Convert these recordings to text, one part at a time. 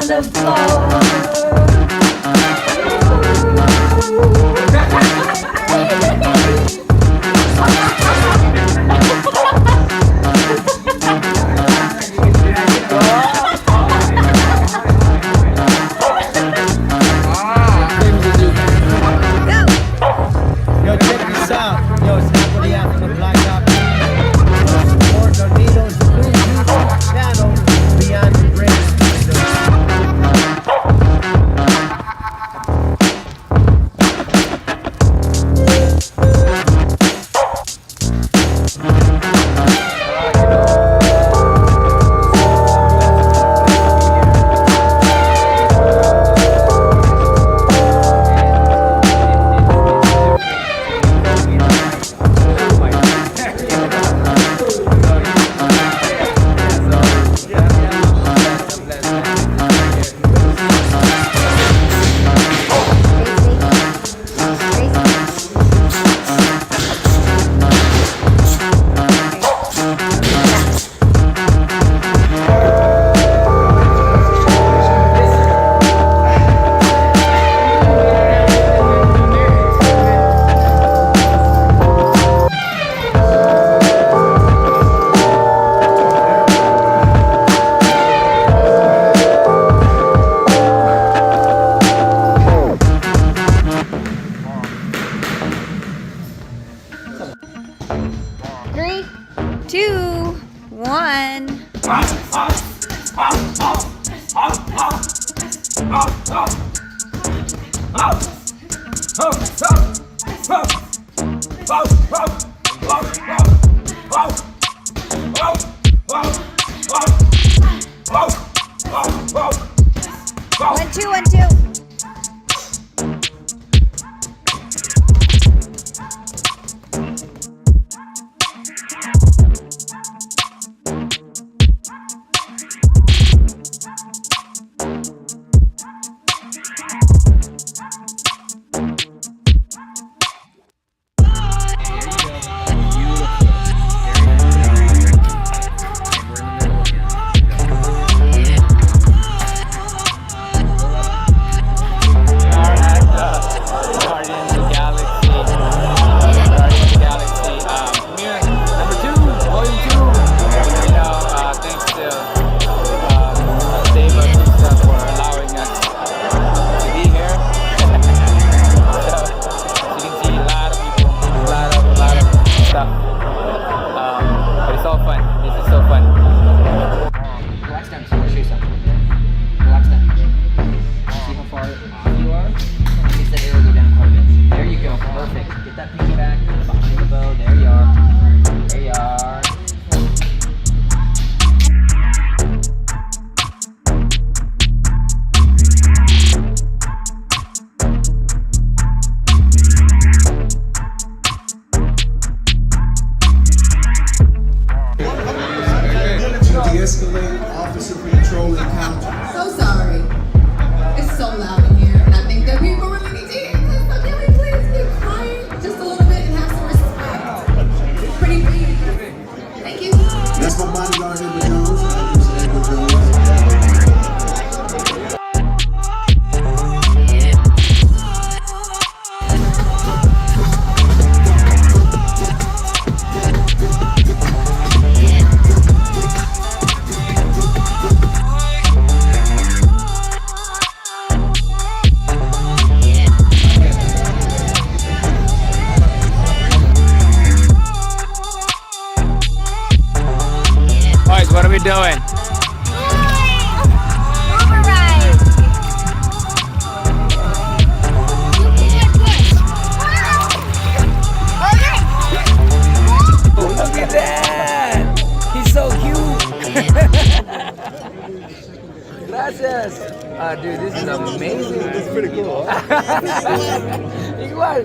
the floor. Yo, check this out. Yo, it's Napoli after the Black Ops. Support Nardino's new YouTube channel, Beyond the Bridge. Three, two, one. One, two, one, two. De-escalate officer patrol encounter. So sorry. It's so loud in here, and I think that people really need to hear this. So can we please be quiet just a little bit and have some respect? Pretty please. Thank you. That's my bodyguard, Edward Jones. I use Edward Jones. Boys, what are we doing? Override. Look at that! He's so cute! Gracias! Dude, this is amazing. This is pretty cool. Igual.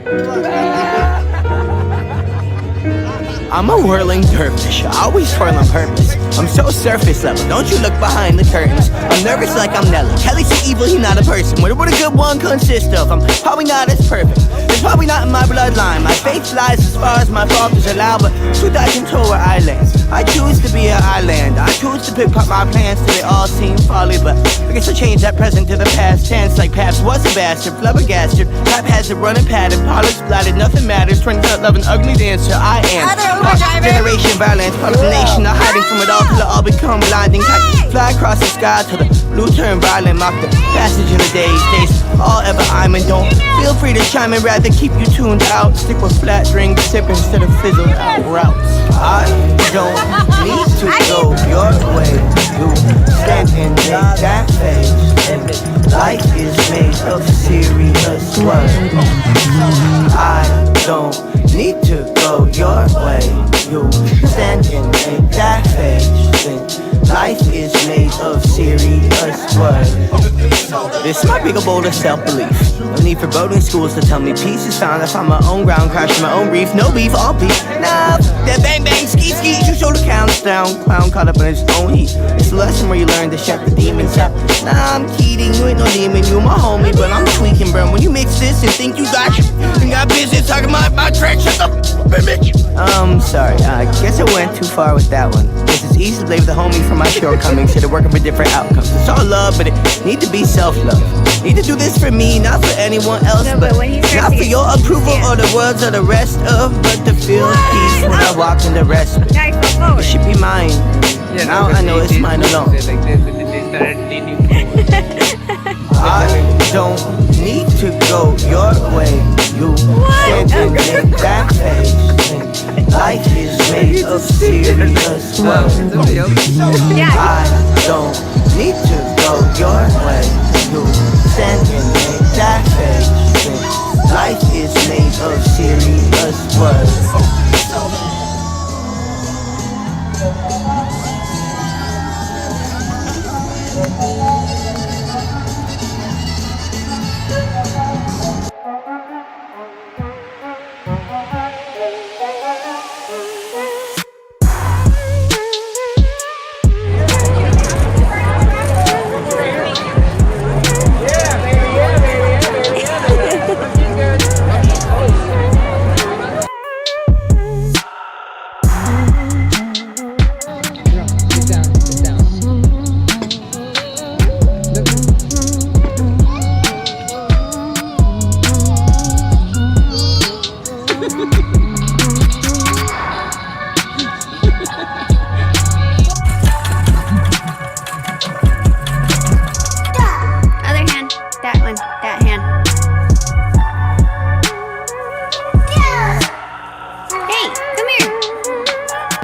I'm a whirling dervish, I always twirl on purpose. I'm so surface level, don't you look behind the curtains. I'm nervous like I'm Nelly. Kelly's so evil, he not a person. What would a good one consist of? I'm probably not as perfect. It's probably not in my bloodline. My faith lies as far as my fathers allow, but truth I control where I land. I choose to be an island. I choose to pick up my plans till they all seem folly, but I guess I'll change that present to the past tense. Like Paps was a bastard, flabbergasted. Rap has a running pattern, polish splattered, nothing matters. Turns out love an ugly dancer. I am generation violence, part of the nation. Not hiding from it all till it all become blinding. Fly across the sky till the blue turn violent. Mock the passage of the days. Days all ever I'm and don't feel free to chime in. Rather keep you tuned out. Stick with flat drink sip instead of fizzled out routes. I don't need to go your way. You stand and make that face. Life is made of serious work. I don't need to go your way. You stand and make that face. Life is made of serious work. This might be a bowl of self-belief. No need for boating schools to tell me peace is found. I find my own ground, crashing my own reef. No beef, all beef. Nah, that bang bang, ski ski. You show the counts down. Clown caught up in his own heat. It's a lesson where you learn to shut the demons out. Nah, I'm kidding. You ain't no demon. You my homie, but I'm tweaking, bro. When you mix this and think you got business talking about my track, shut up, bitch. Sorry. I guess I went too far with that one. Guess it's easy to blame the homie for my shortcomings. Should have working for different outcomes. It's all love, but it need to be self-love. Need to do this for me, not for anyone else, No, but but when he starts not for to- your approval yeah. or the words of the rest of, but to feel peace when I walk in the rest. Now you fall It forward. should be mine. Yeah, Now I know it's mine alone. Like this, but then they started leaning forward. I don't need to go your way. You stand and make that face. Life is made of serious work. Somebody else. Yeah. I don't need to go your way. You stand and make that face. Life is made of serious work. Sit down, sit down. Look. Other hand. That one. That hand. Hey, come here.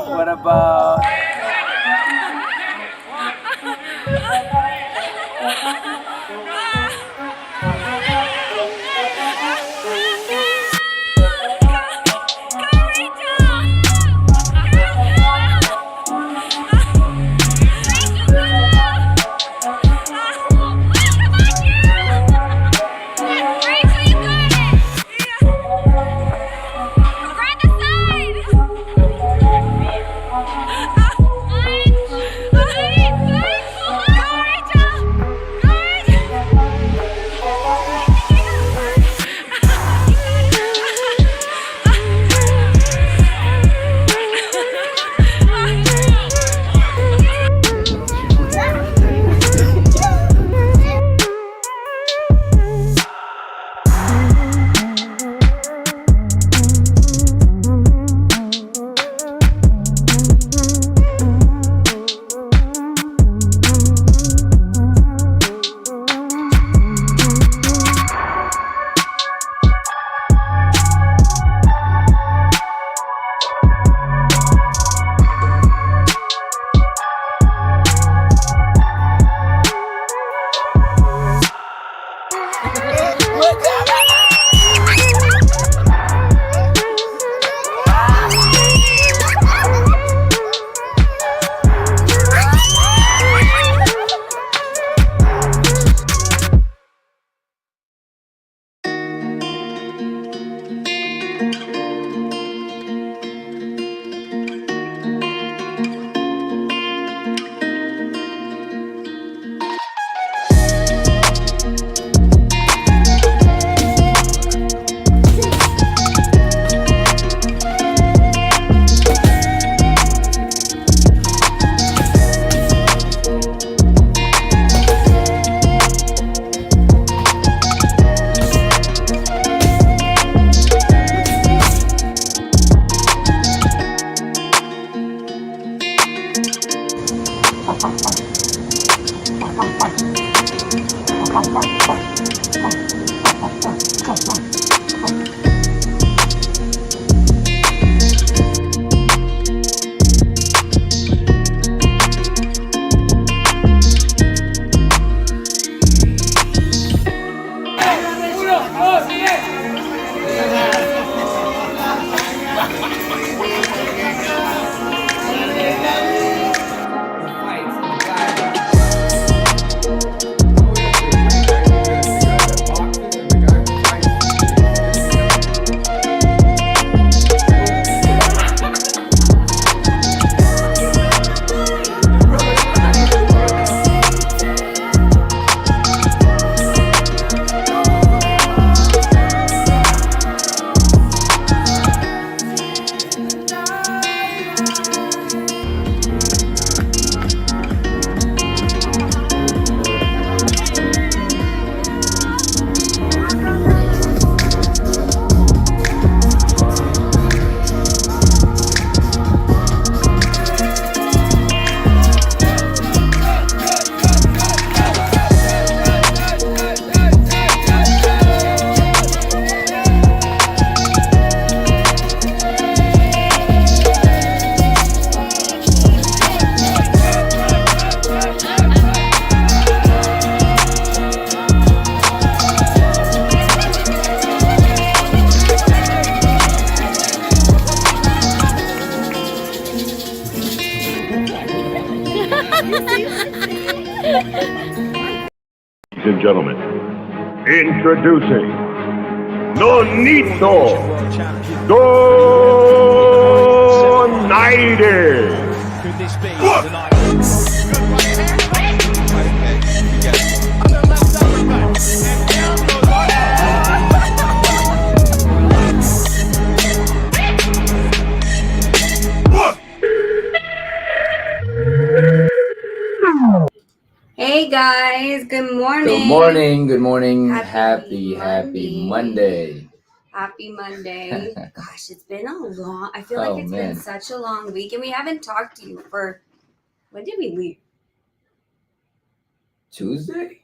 What about? Go, Rachel! Ladies and gentlemen, introducing Nonito Donaire. Could this be the night? Hey guys, good morning. Good morning. Happy Monday. Happy Monday. Gosh, it's been a long, I feel Oh, like it's man. been such a long week and we haven't talked to you for, when did we leave? Tuesday?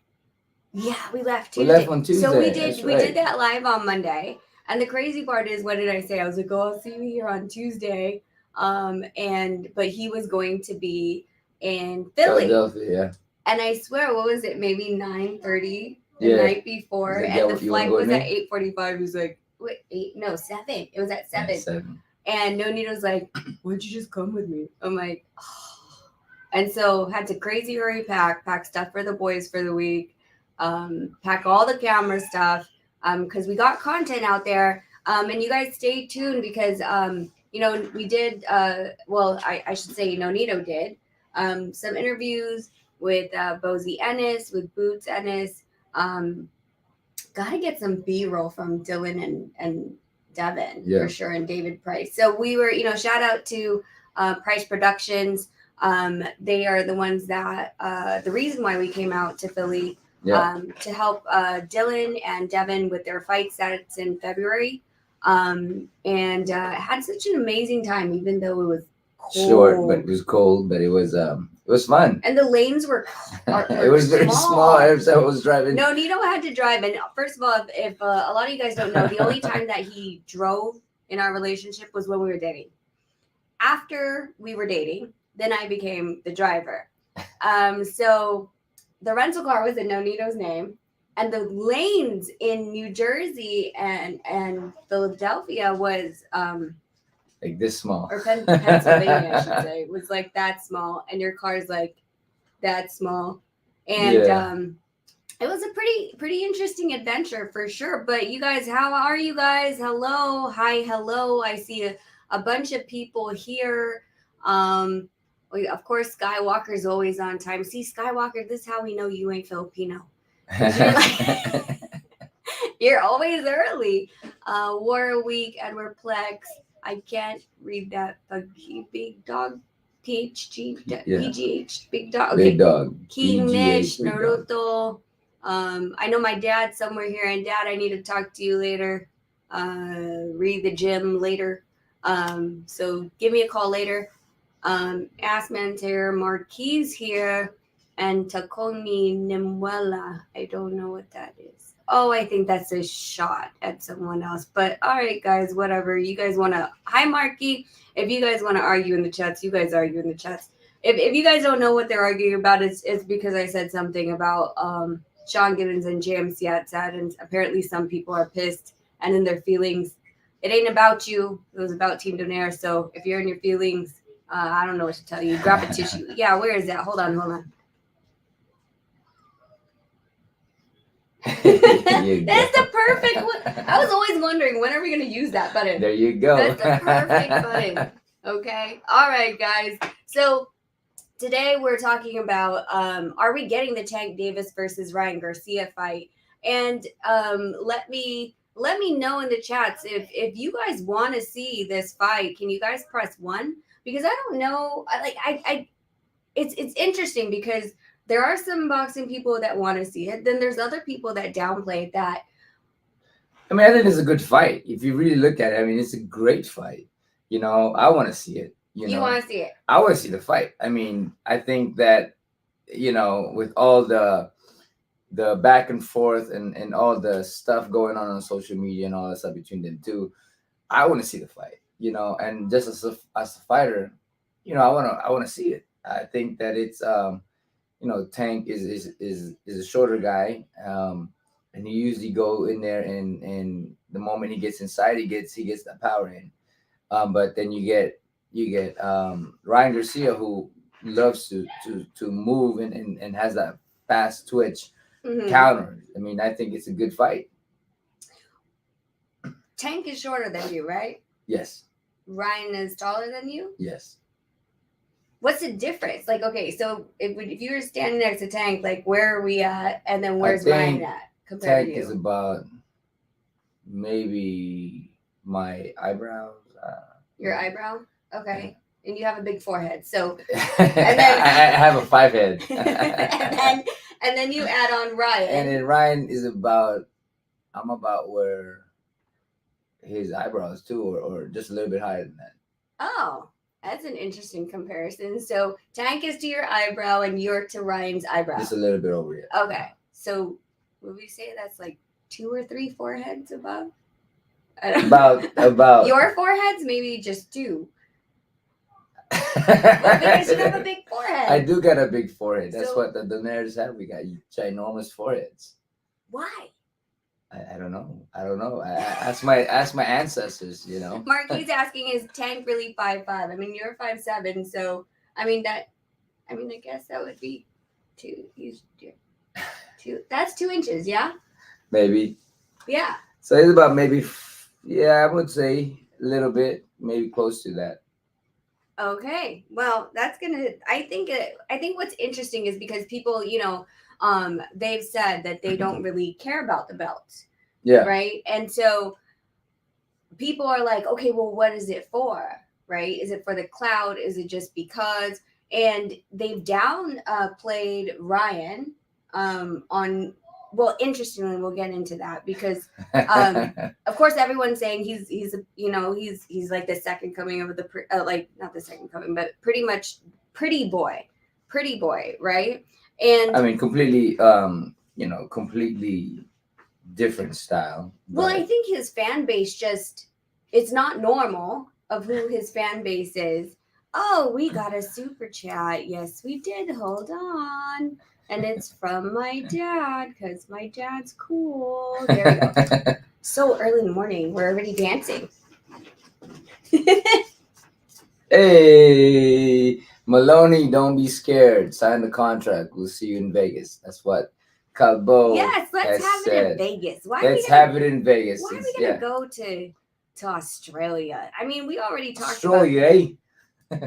Yeah, we left We Tuesday. left on Tuesday. So we That's did right. that live on Monday. And the crazy part is, what did I say? I was like, oh, I'll see you here on Tuesday. But he was going to be in Philly. Philadelphia, And I swear, what was it? Maybe 9:30 the Yeah. night before, He's like, and "Yeah, the you wanna flight go was with at me?" 8:45. He was like, "Wait, 8? No, 7. It was at 7." yeah. 7. And Nonito's like, "Why don't you just come with me?" I'm like, oh. And so had to crazy hurry pack stuff for the boys for the week, pack all the camera stuff, because we got content out there. And you guys stay tuned because we did. I should say Nonito did some interviews with Bozy Ennis, with Boots Ennis. Gotta get some B-roll from Dylan and Devin Yeah. for sure, and David Price. So we were, shout out to Price Productions. They are the ones that the reason why we came out to Philly to help Dylan and Devin with their fights that's in February. And had such an amazing time, even though it was cold. Short, but it was cold, but it was fun. And the lanes were It was very small. As I was driving. No, Nito had to drive. And first of all, if a lot of you guys don't know, the only time that he drove in our relationship was when we were dating. After we were dating, then I became the driver. So the rental car was in Nonito's name. And the lanes in New Jersey and Philadelphia was like this small. or Pennsylvania, I should say, was like that small, and your car's like that small, and it was a pretty interesting adventure for sure. But you guys, how are you guys? Hello, hi, hello. I see a bunch of people here. Of course, Skywalker's always on time. See, Skywalker, this is how we know you ain't Filipino. You're always early. War Week, Edward Plex. I can't read that. Big dog. PHG. PGH. Big dog. Okay. Big dog. King PGH, Nish. big dog. Naruto. I know my dad's somewhere here. And Dad, I need to talk to you later. Read the gym later. So give me a call later. Assman's here. Marquis here. and Takoni Nimuela. I don't know what that is. Oh, I think that's a shot at someone else. But all right, guys, whatever. You guys want to, hi, Marky. If you guys want to argue in the chats, you guys argue in the chats. If you guys don't know what they're arguing about, it's because I said something about Sean Gibbons and JMC had said, and apparently some people are pissed and in their feelings. It ain't about you. It was about Team Donaire. So if you're in your feelings, I don't know what to tell you. Grab a tissue. Yeah, where is that? Hold on. That's the perfect one. I was always wondering, when are we going to use that button? There you go. That's the perfect button. Okay. All right, guys. So today we're talking about are we getting the Tank Davis versus Ryan Garcia fight? And let me know in the chats if you guys want to see this fight. Can you guys press 1? Because I don't know. It's interesting because there are some boxing people that want to see it. Then there's other people that downplay that. I mean, I think it's a good fight. If you really look at it, I mean, it's a great fight. You know, I want to see it. You want to see it? I want to see the fight. I mean, I think that, you know, with all the back and forth and all the stuff going on social media and all that stuff between them two, I want to see the fight. You know, and just as a fighter, you know, I want to see it. I think that it's you know, Tank is a shorter guy, and he usually go in there and the moment he gets inside, he gets the power in. But then you get Ryan Garcia, who loves to move and has that fast twitch counter. I mean, I think it's a good fight. Tank is shorter than you, right? Yes. Ryan is taller than you? Yes. What's the difference? Like, okay, so if you were standing next to Tank, like, where are we at? And then where's Ryan at compared Tank to you? is about maybe my eyebrows. Your eyebrow? Okay. Yeah. And you have a big forehead. So, and then I have a 5 head. and then you add on Ryan. And then Ryan is I'm about where his eyebrows too, or just a little bit higher than that. Oh. That's an interesting comparison. So Tank is to your eyebrow and you're to Ryan's eyebrow. Just a little bit over it. Okay. So would we say that's like 2 or 3 foreheads above? About your foreheads, maybe just 2. Well, because you have a big forehead. I do got a big forehead. That's what the Donaires have. We got ginormous foreheads. Why? I don't know. Ask my ancestors, you know. Marky's asking, is Tank really 5'5"? I mean, you're 5'7", so I guess that would be 2. That's 2 inches, yeah? Maybe. Yeah. So it's about maybe, I would say a little bit, maybe close to that. Okay. Well, that's I think what's interesting is because people, you know, they've said that they don't really care about the belts. Yeah. Right. And so people are like, okay, well, what is it for? Right. Is it for the cloud? Is it just because? And they've downplayed Ryan on, well, interestingly, we'll get into that because, of course, everyone's saying he's like the second coming of the, like not the second coming, but pretty much pretty boy, right? And I mean, completely, completely different style. Well, I think his fan base it's not normal of who his fan base is. Oh, we got a super chat. Yes, we did. Hold on. And it's from my dad because my dad's cool. There we go. So early in the morning, we're already dancing. Hey, Maloney, don't be scared. Sign the contract. We'll see you in Vegas. That's what Calbo Yes, let's have said. it in Vegas. Let's have it in Vegas. Why are we going to go to Australia? I mean, we already talked Australia, about eh?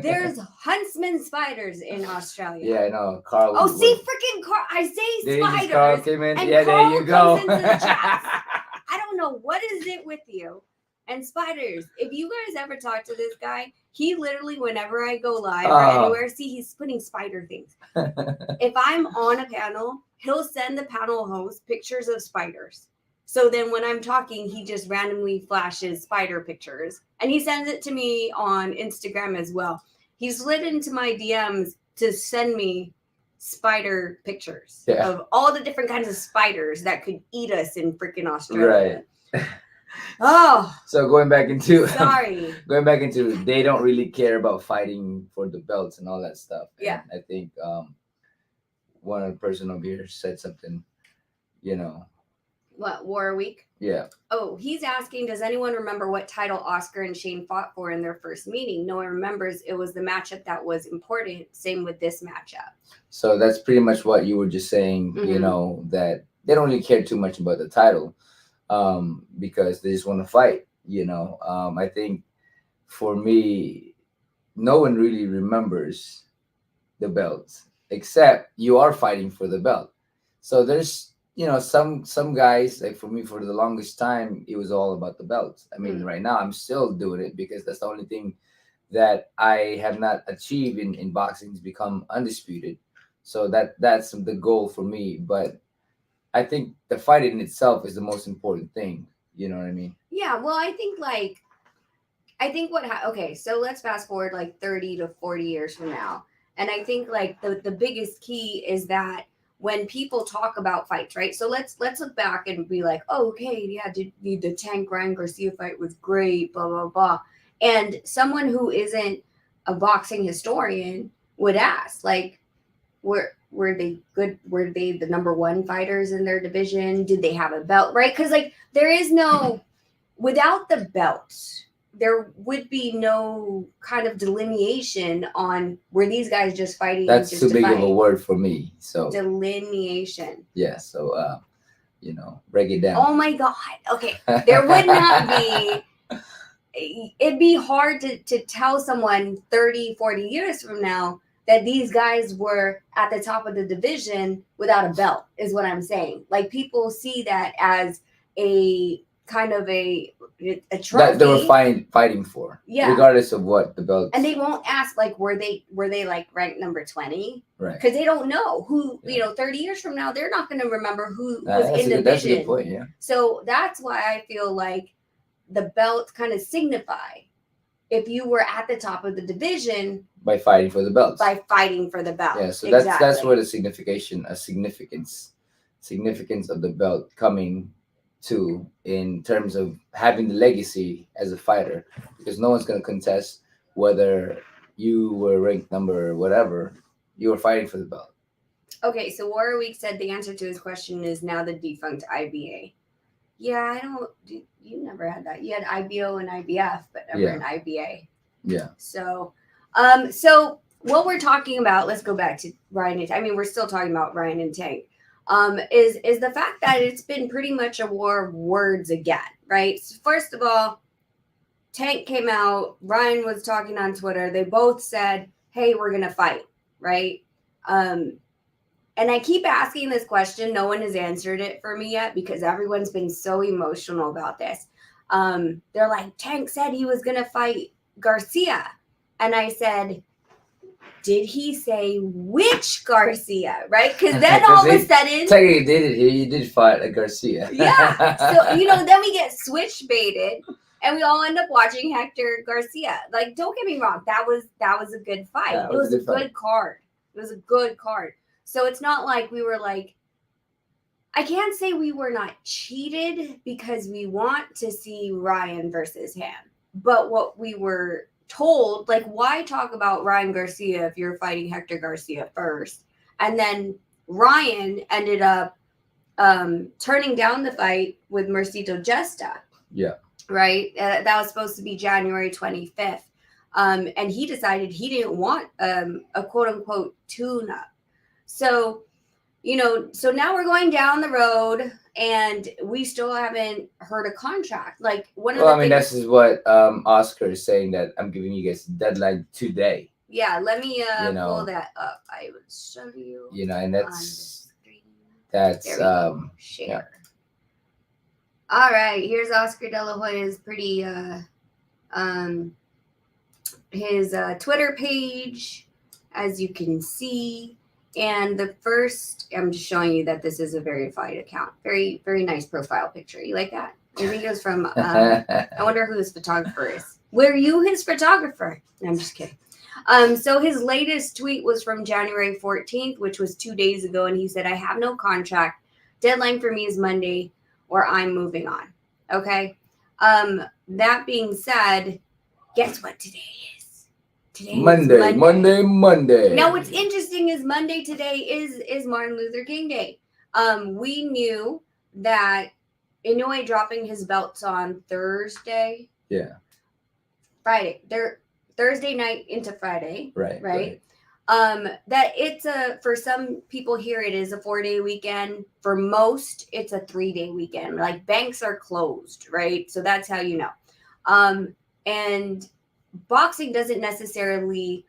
There's huntsman spiders in Australia. Yeah, I know. Carl. Oh, see, freaking Carl. I say spiders. Carl came in. And yeah, Carl there you go. comes into the chat. I don't know. What is it with you? And spiders. If you guys ever talk to this guy, he literally, whenever I go live or anywhere, he's putting spider things. If I'm on a panel, he'll send the panel host pictures of spiders. So then when I'm talking, he just randomly flashes spider pictures and he sends it to me on Instagram as well. He slid into my DMs to send me spider pictures Yeah. of all the different kinds of spiders that could eat us in freaking Australia. Right. Oh, So going back into sorry. they don't really care about fighting for the belts and all that stuff. Yeah. And I think one person over here said something, you know. What, War Week? Yeah. Oh, he's asking, does anyone remember what title Oscar and Shane fought for in their first meeting? No one remembers. It was the matchup that was important. Same with this matchup. So that's pretty much what you were just saying, you Mhm. know, that they don't really care too much about the title because they just want to fight, you know. I think for me, no one really remembers the belt except you are fighting for the belt. So there's, you know, some guys, like for me, for the longest time, it was all about the belt. I mean, right now I'm still doing it because that's the only thing that I have not achieved in boxing is become undisputed. So that's the goal for me. But I think the fight in itself is the most important thing. You know what I mean? Yeah, well, I think okay, so let's fast forward like 30 to 40 years from now. And I think like the biggest key is that when people talk about fights, right? So let's look back and be like, oh, okay, yeah, the Tank Ryan Garcia fight was great, blah, blah, blah. And someone who isn't a boxing historian would ask, like, were they good? Were they the number one fighters in their division? Did they have a belt, right? Because like there is no, without the belts, there would be no kind of delineation on were these guys just fighting. That's just too to big fight? of a word for me. So Delineation. yeah. So you know, break it down. Oh my God. Okay. There would not be, it'd be hard to tell someone 30, 40 years from now that these guys were at the top of the division without a belt, is what I'm saying. Like people see that as a kind of a trophy that they were fighting for, Yeah. regardless of what the belt. And they won't ask like were they like ranked number 20, right? Because they don't know who. Yeah. You know, 30 years from now they're not going to remember who was That's in a good, that's a division. good point. Yeah. So that's why I feel like the belts kind of signify if you were at the top of the division By fighting for the belts. by fighting for the belt. Yeah. So Exactly. that's where the significance of the belt coming to in terms of having the legacy as a fighter, because no one's going to contest whether you were ranked number whatever, you were fighting for the belt. Okay, so Warrior Week said the answer to his question is now the defunct IBA. Yeah, you never had that. You had IBO and IBF, but never an IBA. Yeah. So what we're talking about, let's go back to Ryan. I mean, we're still talking about Ryan and Tank. Is the fact that it's been pretty much a war of words again, right? So first of all, Tank came out, Ryan was talking on Twitter. They both said, hey, we're going to fight, right? And I keep asking this question. No one has answered it for me yet because everyone's been so emotional about this. They're like, Tank said he was going to fight Garcia. And I said, did he say which Garcia, right? Because then all of a sudden... Technically, he did fight a Garcia. Yeah. So, then we get switch baited and we all end up watching Hector Garcia. Like, don't get me wrong. That was a good fight. Yeah, it was a good card. It was a good card. So it's not like we were like... I can't say we were not cheated because we want to see Ryan versus him. But what we were... told, like, why talk about Ryan Garcia if you're fighting Hector Garcia first? And then Ryan ended up turning down the fight with Mercito Gesta. Yeah. Right? That was supposed to be January 25th. And he decided he didn't want a quote-unquote tune-up. So, so now we're going down the road and we still haven't heard a contract. Like this is what Oscar is saying, that I'm giving you guys a deadline today. Yeah, let me pull that up. I will show you. And that's share. Yeah. All right, here's Oscar De La Hoya's pretty his Twitter page, as you can see. And the first, I'm just showing you that this is a verified account. Very, very nice profile picture. You like that? I think it was from, I wonder who his photographer is. Were you his photographer? No, I'm just kidding. So his latest tweet was from January 14th, which was 2 days ago, and he said, "I have no contract. Deadline for me is Monday, or I'm moving on." Okay. That being said, guess what today is? Today is Monday. Now, what's interesting is Monday today is Martin Luther King Day. We knew that Inoue dropping his belts on Thursday. Yeah. Friday. They're Thursday night into Friday. Right. That it's for some people here it is a 4-day weekend. For most, it's a 3-day weekend. Like banks are closed, right? So that's how you know. And boxing doesn't necessarily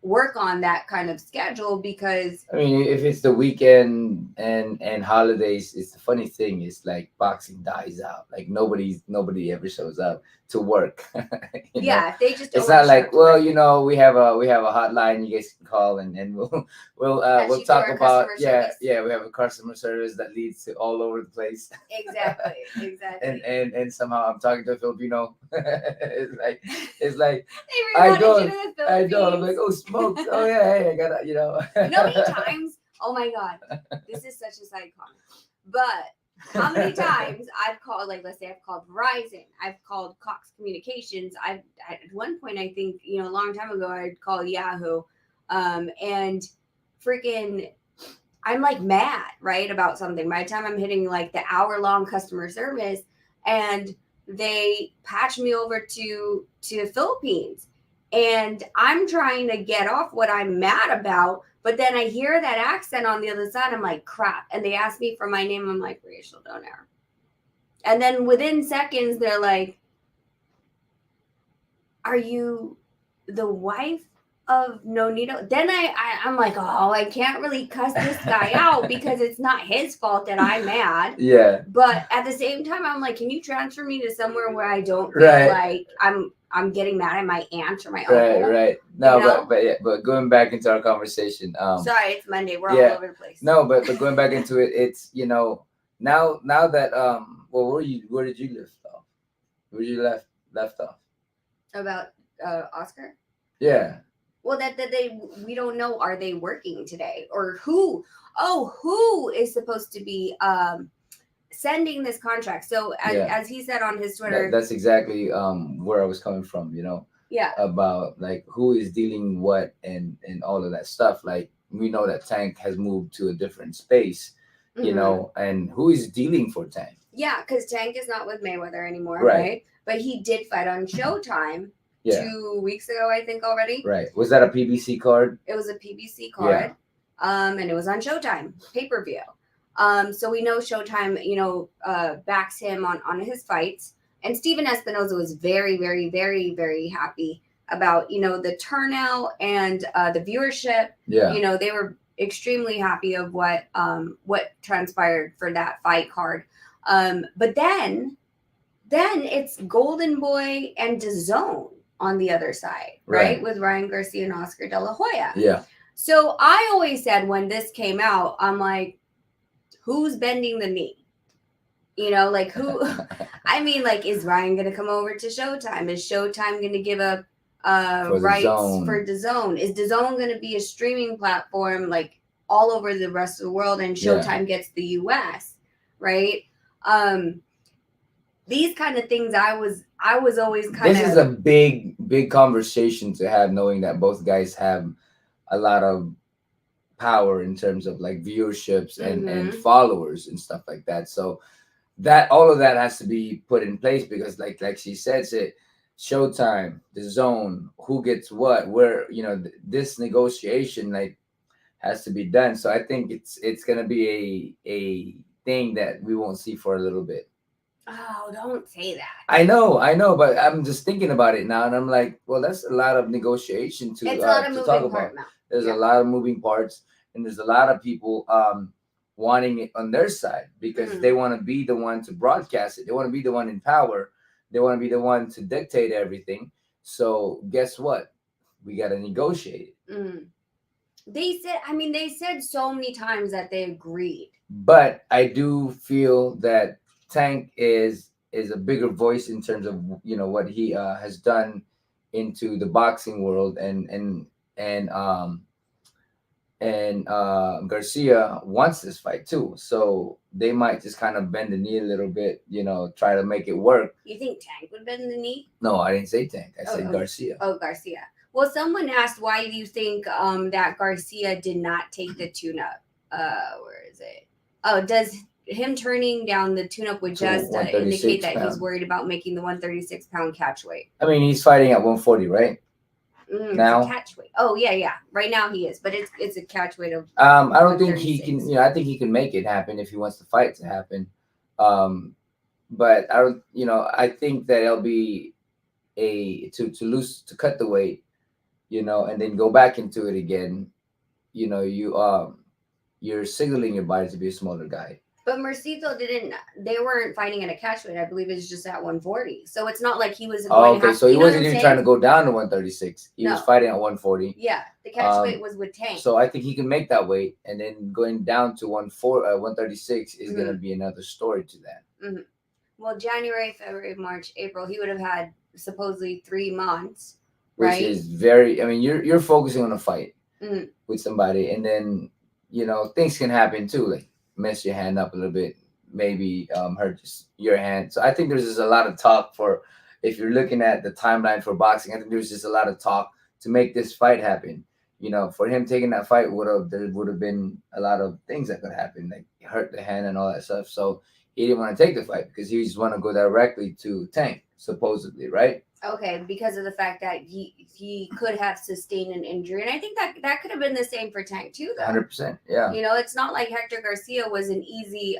work on that kind of schedule because I mean, if it's the weekend and holidays, it's the funny thing is like boxing dies out. Like nobody ever shows up to work. yeah, they just It's not like, well, right? we have a hotline you guys can call and we'll Actually, talk do our about customer service. we have a customer service that leads to all over the place. Exactly. and somehow I'm talking to a Filipino. it's like They I remoted don't. you to the I know. I'm Philippines. like, oh, smokes. Oh yeah, hey, I gotta, You know how many times? Oh my God, this is such a side comment. But how many times I've called, like, let's say I've called Verizon, I've called Cox Communications. At one point, I think, a long time ago, I'd call Yahoo, and freaking, I'm like mad, right, about something. By the time I'm hitting like the hour-long customer service, and they patch me over to the Philippines. And I'm trying to get off what I'm mad about, but then I hear that accent on the other side. I'm like, crap. And they ask me for my name. I'm like, Rachel Donaire. And then within seconds, they're like, are you the wife of Nonito? Then I'm like, oh, I can't really cuss this guy out because it's not his fault that I'm mad. Yeah. But at the same time, I'm like, can you transfer me to somewhere where I don't feel like I'm getting mad at my aunt or my uncle? Right. No, but going back into our conversation. Sorry, it's Monday. We're all over the place. No, but going back into it, it's now that well, where did you left off? Where did you left off? About Oscar? Yeah. Well, that we don't know. Are they working today or who? Oh, who is supposed to be sending this contract? So as he said on his Twitter, that's exactly where I was coming from. Yeah. About like who is dealing what and all of that stuff. Like we know that Tank has moved to a different space, and who is dealing for Tank? Yeah, because Tank is not with Mayweather anymore, right? But he did fight on Showtime 2 weeks ago, I think already. Right. Was that a PBC card? It was a PBC card. And it was on Showtime pay-per-view. So we know Showtime, backs him on his fights. And Steven Espinoza was very, very, very, very happy about, the turnout and the viewership. Yeah. They were extremely happy of what transpired for that fight card. But then it's Golden Boy and DAZN on the other side, right? With Ryan Garcia and Oscar De La Hoya. Yeah. So I always said when this came out, I'm like, who's bending the knee? Like who? I mean, like, is Ryan going to come over to Showtime? Is Showtime going to give up rights for DAZN? Is DAZN going to be a streaming platform like all over the rest of the world, and Showtime gets the US, right? These kind of things, I was always kind of. This is a big conversation to have, knowing that both guys have a lot of power in terms of like viewerships and followers and stuff like that. So that all of that has to be put in place because like she says it, Showtime, DAZN, who gets what, where, this negotiation like has to be done. So I think it's gonna be a thing that we won't see for a little bit. Oh, don't say that. I know, but I'm just thinking about it now, and I'm like, well, that's a lot of negotiation to talk about. There's a lot of moving parts, and there's a lot of people wanting it on their side because they want to be the one to broadcast it. They want to be the one in power. They want to be the one to dictate everything. So guess what? We got to negotiate it. They said so many times that they agreed. But I do feel that Tank is a bigger voice in terms of what he has done into the boxing world, and Garcia wants this fight too. So they might just kind of bend the knee a little bit, try to make it work. You think Tank would bend the knee? No, I didn't say Tank. I said Garcia. Oh, Garcia. Well, someone asked, why do you think that Garcia did not take the tune-up? Where is it? Oh, does him turning down the tune-up would just indicate that he's worried about making the 136-pound catch weight? I mean, he's fighting at 140, right? Now, it's a catch weight. Oh yeah. Right now he is, but it's a catch weight of. I don't think he can. I think he can make it happen if he wants the fight to happen. But I don't. I think that it'll be to cut the weight, and then go back into it again. You're signaling your body to be a smaller guy. But Mercito they weren't fighting at a catch weight. I believe it's just at 140. So it's not like he was going to have, so he wasn't even trying to go down to 136. He was fighting at 140. Yeah, the catch weight was with Tank. So I think he can make that weight, and then going down to 136 is going to be another story to that. Mm-hmm. Well, January, February, March, April, he would have had supposedly 3 months, right? Which is very, you're focusing on a fight with somebody, and then, things can happen too, like mess your hand up a little bit, maybe hurt your hand. So I think there's just a lot of talk if you're looking at the timeline for boxing, I think there's just a lot of talk to make this fight happen. For him taking that fight there would have been a lot of things that could happen, like hurt the hand and all that stuff. So he didn't want to take the fight because he just want to go directly to Tank, supposedly, right? Okay, because of the fact that he could have sustained an injury, and I think that could have been the same for Tank too, though. 100%, yeah. It's not like Hector Garcia was an easy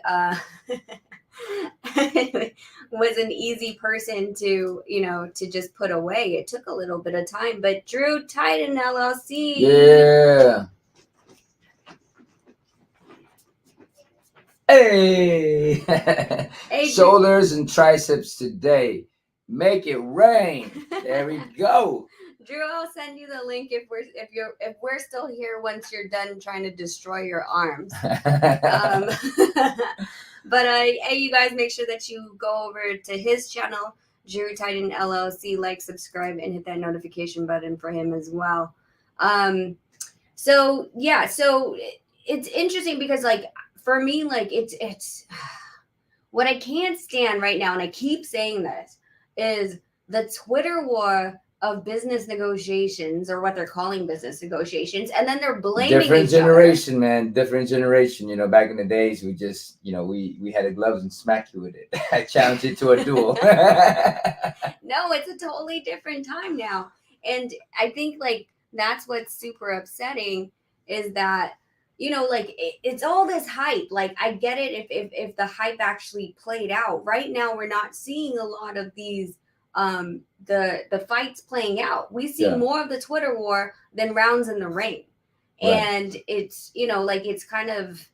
person to to just put away. It took a little bit of time, but Drew Titan LLC. Yeah. Hey. Shoulders and triceps today. Make it rain. There we go. Drew, I'll send you the link if we're still here once you're done trying to destroy your arms. But hey, you guys, make sure that you go over to his channel, Drew Titan LLC, like, subscribe, and hit that notification button for him as well. So it's interesting because, like, for me, like, it's what I can't stand right now, and I keep saying this, is the Twitter war of business negotiations, or what they're calling business negotiations, and then they're blaming different generation, man. Different generation. Back in the days, we just, we had the gloves and smack you with it. I challenge you to a duel. No, it's a totally different time now, and I think, like, that's what's super upsetting is that, like, it's all this hype. Like, I get it if the hype actually played out. Right now, we're not seeing a lot of these the fights playing out. We see more of the Twitter war than rounds in the ring. Right. And it's, like, it's kind of,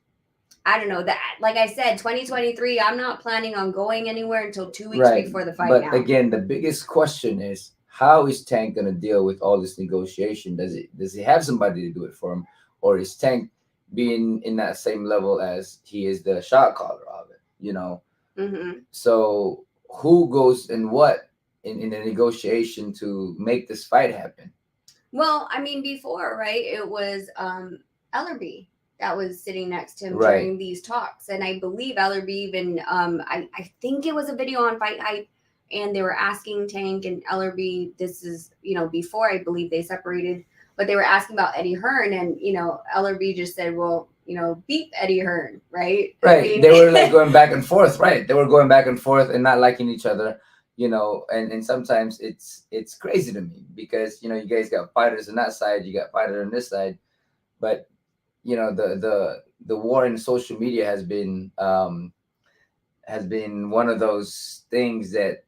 I don't know, that, like I said, 2023, I'm not planning on going anywhere until 2 weeks before the fight. But again, the biggest question is, how is Tank going to deal with all this negotiation? Does he have somebody to do it for him? Or is Tank being in that same level as he is the shot caller of it, So who goes and what in the negotiation to make this fight happen? Well, I mean, before, right, it was Ellerby that was sitting next to him during these talks. And I believe Ellerby even, I think it was a video on Fight Hype, and they were asking Tank and Ellerby, this is, before I believe they separated, but they were asking about Eddie Hearn, and, Ellerby just said, well, beep Eddie Hearn, right? Right. I mean, they were like going back and forth, right? They were going back and forth and not liking each other, and sometimes it's crazy to me because, you guys got fighters on that side, you got fighters on this side, but, the war in social media has been one of those things that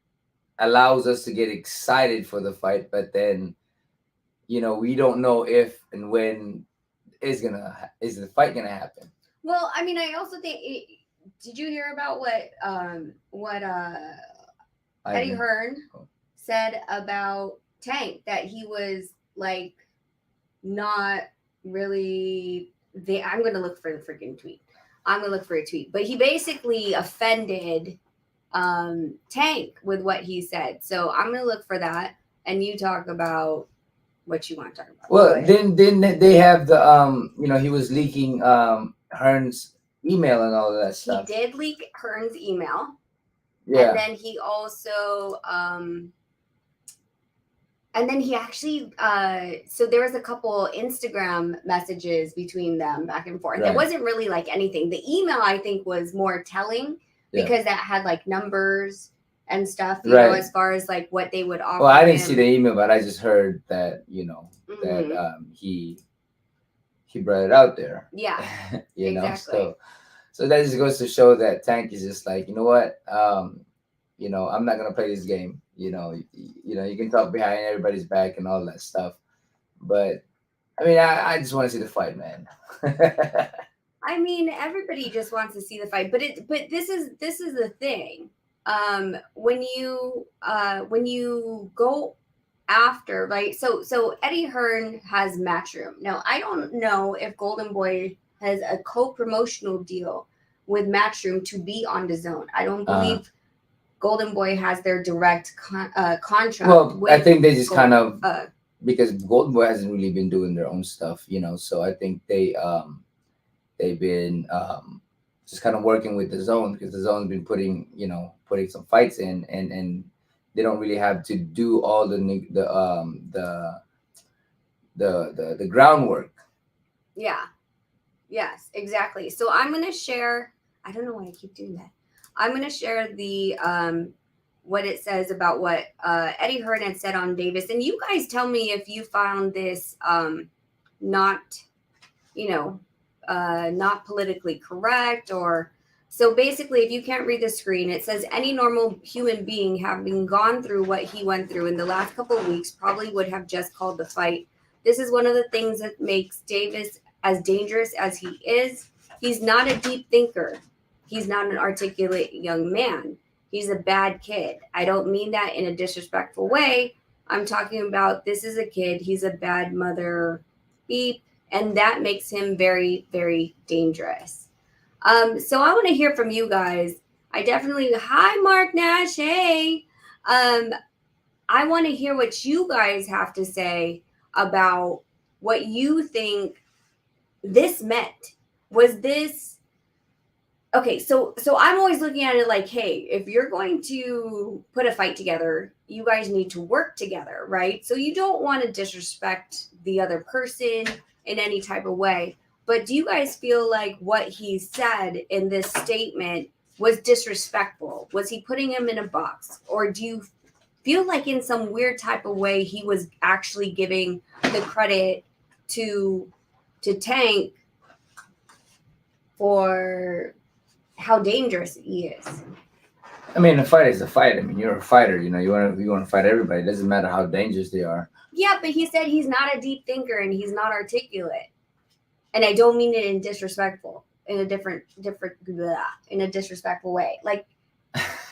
allows us to get excited for the fight, but then, we don't know if and when is the fight gonna happen. Well, I mean, I also think. Did you hear about what Eddie Hearn said about Tank? That he was, like, not really. I'm gonna look for the freaking tweet. I'm gonna look for a tweet, but he basically offended Tank with what he said. So I'm gonna look for that. and you talk about what you want to talk about. Well, then they have the he was leaking Hearn's email and all of that He stuff. did leak Hearn's email. Yeah. And then he also and then he actually so there was a couple Instagram messages between them back and forth. Right. It wasn't really like anything. The email I think was more telling because that had like numbers and stuff, you know, as far as like what they would offer. Well, I didn't see the email, but I just heard that, that he brought it out there. Yeah. Exactly. So that just goes to show that Tank is just like, you know what? I'm not gonna play this game. You can talk behind everybody's back and all that stuff. But I mean, I just want to see the fight, man. I mean, everybody just wants to see the fight, but this is the thing. When you go after, right? So Eddie Hearn has Matchroom. Now, I don't know if Golden Boy has a co-promotional deal with Matchroom to be on the zone. I don't believe Golden Boy has their direct contract. Well, with I think they just kind of because Golden Boy hasn't really been doing their own stuff, so I think they've been just kind of working with the zone because the zone's been putting some fights in, and they don't really have to do all the groundwork. Yeah. Yes, exactly. So I'm going to share, I don't know why I keep doing that. I'm going to share the what it says about what Eddie Hearn had said on Davis. And you guys tell me if you found this not politically correct or. So basically, if you can't read the screen, it says any normal human being having gone through what he went through in the last couple of weeks probably would have just called the fight. This is one of the things that makes Davis as dangerous as he is. He's not a deep thinker. He's not an articulate young man. He's a bad kid. I don't mean that in a disrespectful way. I'm talking about this is a kid. He's a bad mother beep. And that makes him very, very dangerous. So I want to hear from you guys. Hi, Mark Nash. Hey. I want to hear what you guys have to say about what you think this meant. Was this okay? So I'm always looking at it like, hey, if you're going to put a fight together, you guys need to work together, right? So you don't want to disrespect the other person in any type of way. But do you guys feel like what he said in this statement was disrespectful? Was he putting him in a box? Or do you feel like in some weird type of way he was actually giving the credit to Tank for how dangerous he is? I mean, a fight is a fight. I mean, you're a fighter. You want to fight everybody. It doesn't matter how dangerous they are. Yeah, but he said he's not a deep thinker and he's not articulate. And I don't mean it in disrespectful, in a disrespectful way. Like,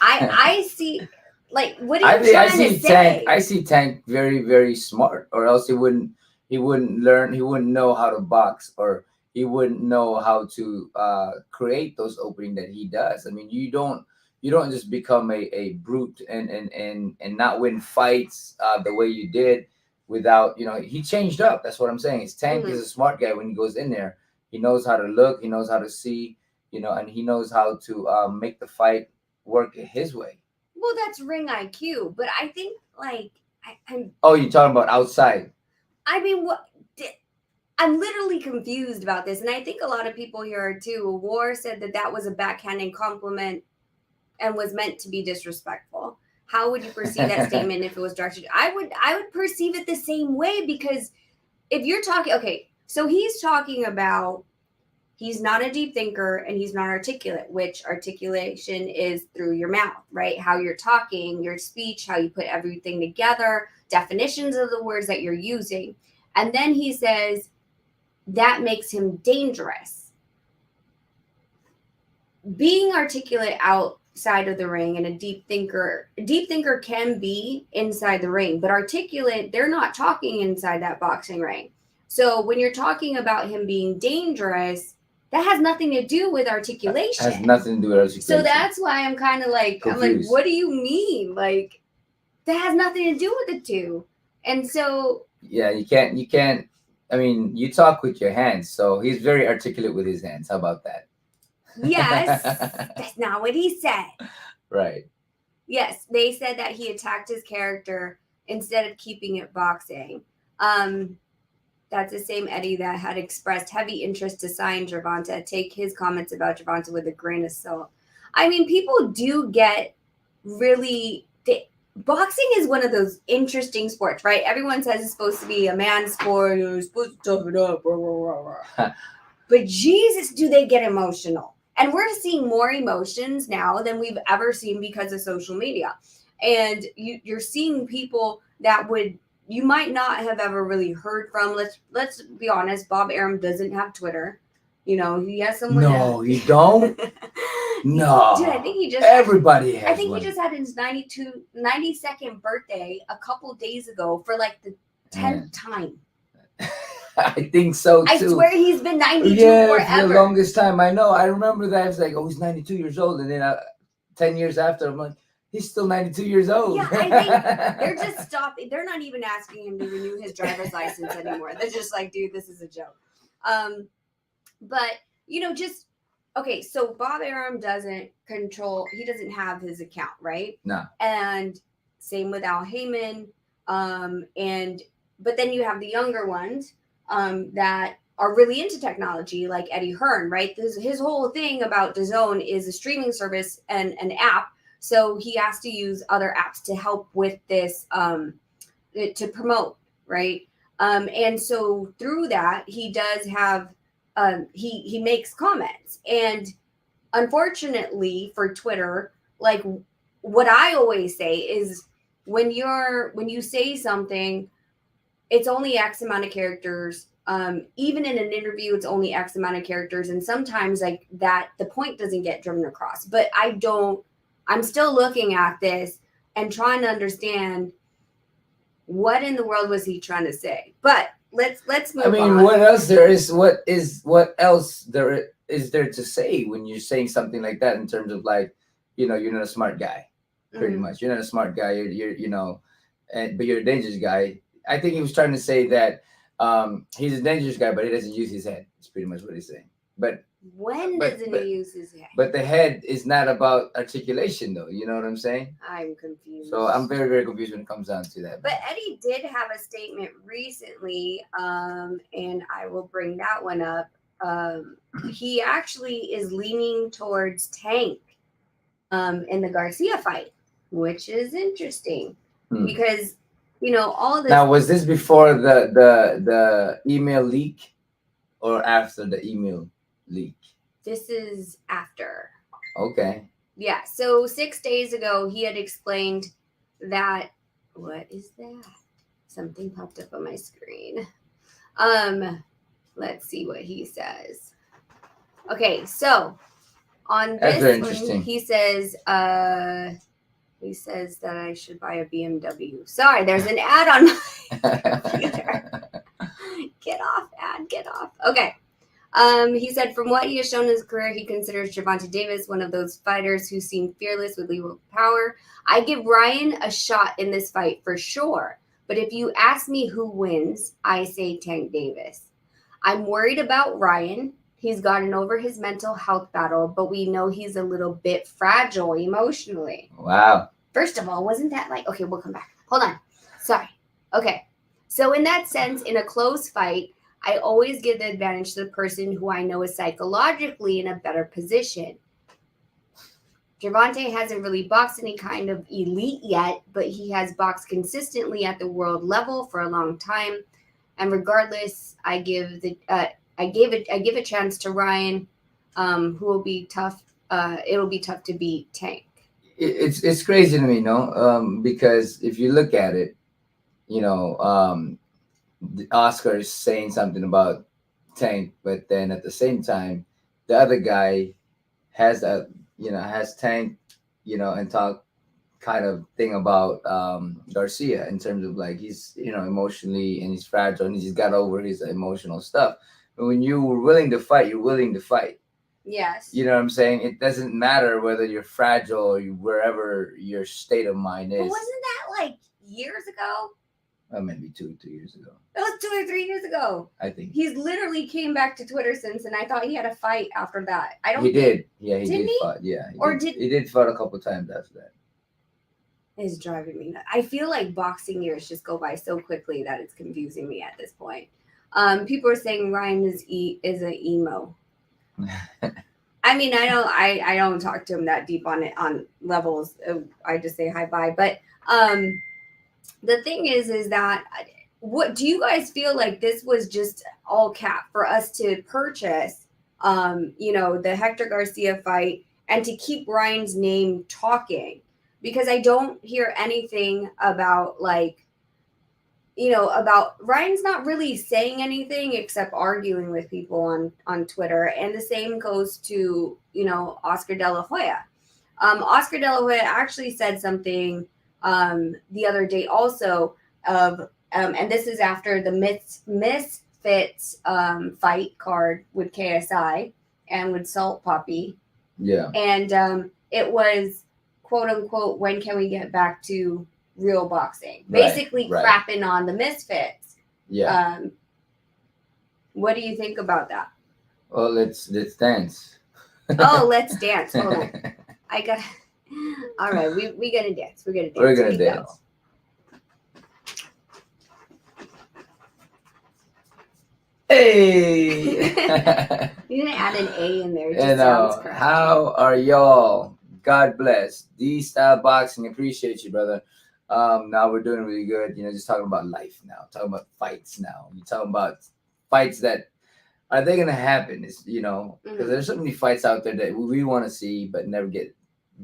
I see, like, what are you trying to say? I see Tank very, very smart, or else he wouldn't learn. He wouldn't know how to box, or he wouldn't know how to create those openings that he does. I mean, you don't just become a brute and not win fights the way you did. Without, he changed up. That's what I'm saying. Tank is a smart guy. When he goes in there, he knows how to look, he knows how to see, and he knows how to make the fight work his way. Well, that's ring IQ, but I think like I'm. Oh, you're talking about outside. I mean, I'm literally confused about this, and I think a lot of people here are too. War said that was a backhanded compliment and was meant to be disrespectful. How would you perceive that statement if it was directed? I would perceive it the same way, because if you're talking, okay, so he's talking about he's not a deep thinker and he's not articulate, which articulation is through your mouth, right? How you're talking, your speech, how you put everything together, definitions of the words that you're using. And then he says that makes him dangerous. Being articulate outside of the ring and a deep thinker can be inside the ring, but articulate, they're not talking inside that boxing ring. So when you're talking about him being dangerous, that has nothing to do with articulation. Has nothing to do with articulation. So that's why I'm kind of like, confused. I'm like, what do you mean? Like, that has nothing to do with the two. And so Yeah, you can't. I mean, you talk with your hands, so he's very articulate with his hands. How about that? yes, that's not what he said. Right. Yes, they said that he attacked his character instead of keeping it boxing. That's the same Eddie that had expressed heavy interest to sign Gervonta. Take his comments about Gervonta with a grain of salt. I mean, people do get really. Boxing is one of those interesting sports, right? Everyone says it's supposed to be a man's sport. You're supposed to tough it up. Blah, blah, blah. But Jesus, do they get emotional? And we're seeing more emotions now than we've ever seen because of social media. And you're seeing people that you might not have ever really heard from. Let's be honest. Bob Arum doesn't have Twitter. You know, he has someone. No, you don't. No, dude, I think he just. Everybody has. I think one. he just had his 92nd birthday a couple days ago for like the 10th time. I think so too. I swear he's been 92 forever. For the longest time. I know. I remember that. It's like, oh, he's 92 years old, and then 10 years after, I'm like, he's still 92 years old. Yeah, I think they're just stopping. They're not even asking him to renew his driver's license anymore. They're just like, dude, this is a joke. But just okay. So Bob Arum doesn't control. He doesn't have his account, right? No. And same with Al Heyman. But then you have the younger ones that are really into technology, like Eddie Hearn, right? His whole thing about DAZN is a streaming service and an app. So he has to use other apps to help with this, to promote, right? And so through that, he does have, he makes comments. And unfortunately for Twitter, like what I always say is when you say something, it's only X amount of characters. Even in an interview, it's only X amount of characters. And sometimes like that, the point doesn't get driven across. But I'm still looking at this and trying to understand what in the world was he trying to say. But let's move on. I mean, what else there is there to say when you're saying something like that in terms of like, you're not a smart guy, pretty much. You're not a smart guy. You're but you're a dangerous guy. I think he was trying to say that he's a dangerous guy, but he doesn't use his head. That's pretty much what he's saying. But doesn't he use his head? But the head is not about articulation, though. You know what I'm saying? I'm confused. So I'm very, very confused when it comes down to that. But Eddie did have a statement recently, and I will bring that one up. He actually is leaning towards Tank in the Garcia fight, which is interesting because all this. Now, was this before the email leak or after the email leak? This is after. Okay. Yeah. So 6 days ago, he had explained that. What is that? Something popped up on my screen. Let's see what he says. Okay, so on this one, he says that I should buy a BMW. Sorry, there's an ad on my computer. Get off, ad, get off. Okay. He said, from what he has shown in his career, he considers Gervonta Davis one of those fighters who seem fearless with lethal power. I give Ryan a shot in this fight for sure. But if you ask me who wins, I say Tank Davis. I'm worried about Ryan. He's gotten over his mental health battle, but we know he's a little bit fragile emotionally. Wow. First of all, wasn't that like, okay, we'll come back. Hold on. Sorry. Okay. So in that sense, in a close fight, I always give the advantage to the person who I know is psychologically in a better position. Gervonta hasn't really boxed any kind of elite yet, but he has boxed consistently at the world level for a long time. And regardless, I give a chance to Ryan, who will be tough. It'll be tough to beat Tank. It's crazy to me, because if you look at it, the Oscar is saying something about Tank, but then at the same time, the other guy has Tank, and talk kind of thing about Garcia in terms of like he's emotionally and he's fragile and he's got over his emotional stuff. But when you were willing to fight, you're willing to fight. Yes. You know what I'm saying? It doesn't matter whether you're fragile or wherever your state of mind But is. wasn't that like years ago? Well, maybe 2 years ago. That was 2 or 3 years ago. I think He's literally came back to Twitter since, and I thought he had a fight after that. I don't. he think did. Yeah, he Didn't did he? fight. Yeah, Or he did fight a couple times after that. Is driving me nuts. I feel like boxing years just go by so quickly that it's confusing me at this point. People are saying Ryan is an emo. I mean, I don't talk to him that deep on levels. I just say hi bye. But the thing is that what do you guys feel like this was just all cap for us to purchase? The Hector Garcia fight and to keep Ryan's name talking, because I don't hear anything about about Ryan's not really saying anything except arguing with people on Twitter. And the same goes to, Oscar De La Hoya. Oscar De La Hoya actually said something the other day also and this is after the Misfits fight card with KSI and with Salt Puppy. Yeah. And it was, quote unquote, when can we get back to real boxing? Basically right. crapping on the Misfits. Yeah. What do you think about that? Well, let's dance. Oh, let's dance. Hold on. I got. All right, we gotta dance. We're gonna dance. We're gonna dance. Hey. You're gonna add an A in there. It just And sounds correct. how are y'all? God bless. D-Style Boxing. Appreciate you, brother. Now we're doing really good. Just talking about life now. Talking about fights now. You're talking about fights that are they gonna happen? Because there's so many fights out there that we want to see but never get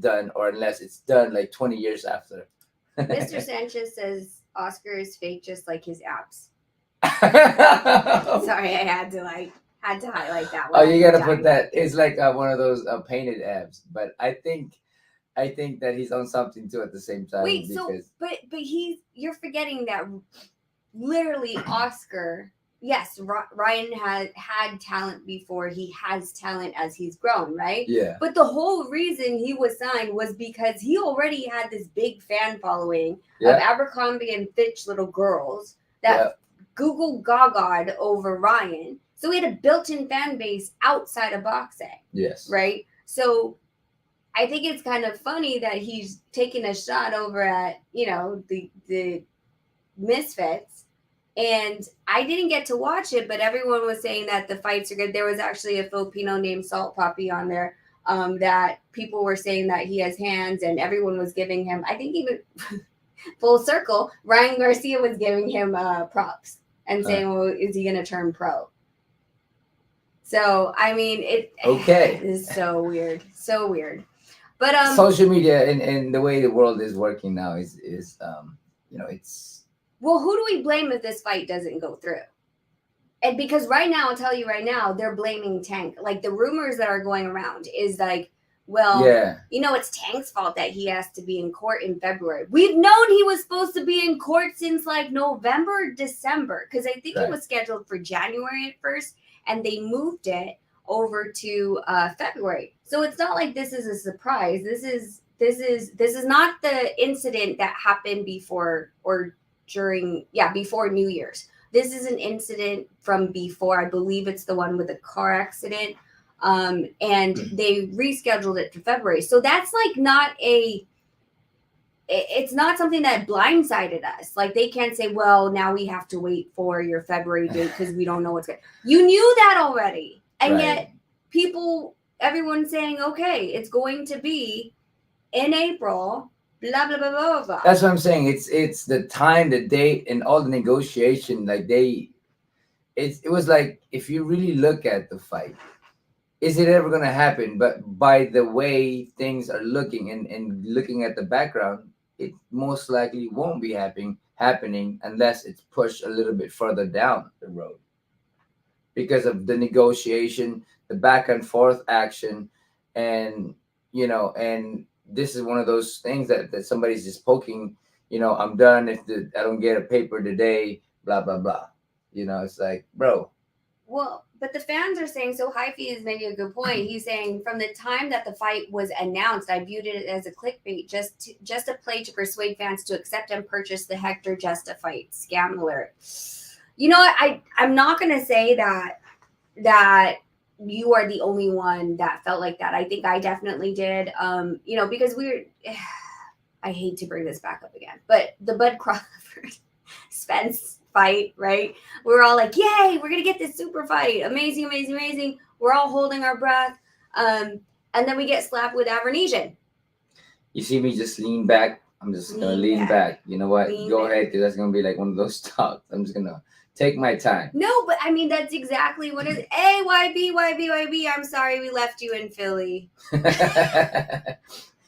done, or unless it's done like 20 years after. Mr. Sanchez says Oscar is fake, just like his abs. Sorry, I had to highlight that one. Oh, you gotta put that. It's like one of those painted abs, but I think that he's on something too at the same time. Wait, but you're forgetting that literally Oscar. Yes, Ryan had talent before. He has talent as he's grown, right? Yeah. But the whole reason he was signed was because he already had this big fan following of Abercrombie and Fitch little girls that Google gagaed over Ryan. So he had a built-in fan base outside of boxing. Yes. Right? So I think it's kind of funny that he's taking a shot over at, the Misfits. And I didn't get to watch it, but everyone was saying that the fights are good. There was actually a Filipino named Salt Puppy on there that people were saying that he has hands, and everyone was giving him, I think even full circle, Ryan Garcia was giving him props and saying, well, is he going to turn pro? So, I mean, it is so weird. So weird. But social media and the way the world is working now is it's well, who do we blame if this fight doesn't go through? And because right now, I'll tell you right now, they're blaming Tank. Like the rumors that are going around is like, well, it's Tank's fault that he has to be in court in February. We've known he was supposed to be in court since like November, December, because I think it was scheduled for January at first, and they moved it over to February. So it's not like this is a surprise. This is not the incident that happened before or before New Year's. This is an incident from before. I believe it's the one with the car accident. And they rescheduled it to February. So that's like it's not something that blindsided us. Like they can't say, well, now we have to wait for your February date because we don't know what's going on. You knew that already. And yet everyone's saying, okay, it's going to be in April. Blah, blah, blah, blah, blah. That's what I'm saying. It's the time, the date, and all the negotiation. Like it was like, if you really look at the fight, is it ever going to happen? But by the way things are looking and looking at the background, it most likely won't be happening unless it's pushed a little bit further down the road because of the negotiation, the back and forth action, and this is one of those things that somebody's just poking, I'm done if I don't get a paper today, blah, blah, blah. It's like, bro, Well, but the fans are saying, so Hyphy is making a good point. He's saying from the time that the fight was announced, I viewed it as a clickbait, just a play to persuade fans to accept and purchase the Hector Justa fight. Scam alert. You know what? I'm not gonna say that you are the only one that felt like that. I think I definitely did. You know, because I hate to bring this back up again, but the Bud Crawford Spence fight, right? We're all like, yay, we're gonna get this super fight. Amazing, amazing, amazing. We're all holding our breath. And then we get slapped with Avernesian. You see me just lean back. I'm just gonna lean back. You know what? Go ahead, because that's gonna be like one of those talks. I'm just gonna take my time. No, but I mean that's exactly what it is. Hey, YB, I'm sorry we left you in Philly. Yeah,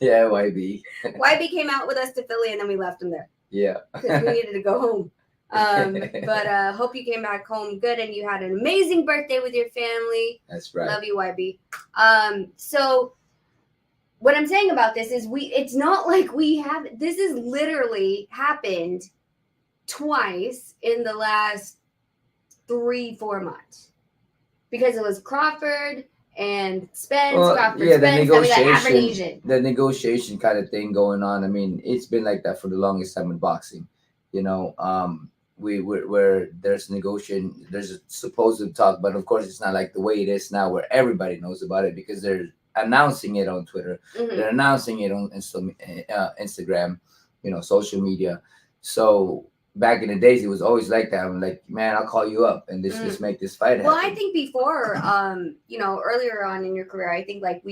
YB. YB came out with us to Philly and then we left him there. Yeah. Because we needed to go home. But hope you came back home good and you had an amazing birthday with your family. That's right. Love you, YB. So what I'm saying about this is it's not like this has literally happened twice in the last 3-4 months. Because it was Crawford and Spence, Crawford, yeah, Spence, the negotiation kind of thing going on. I mean, it's been like that for the longest time in boxing. You know, where there's negotiation, there's a supposed talk, but of course it's not like the way it is now, where everybody knows about it because they're announcing it on Twitter, they're announcing it on Instagram, you know, social media. So back in the days, it was always like that. I'm like, man, I'll call you up and let's make this fight happen. Well, I think before, you know, earlier on in your career, I think like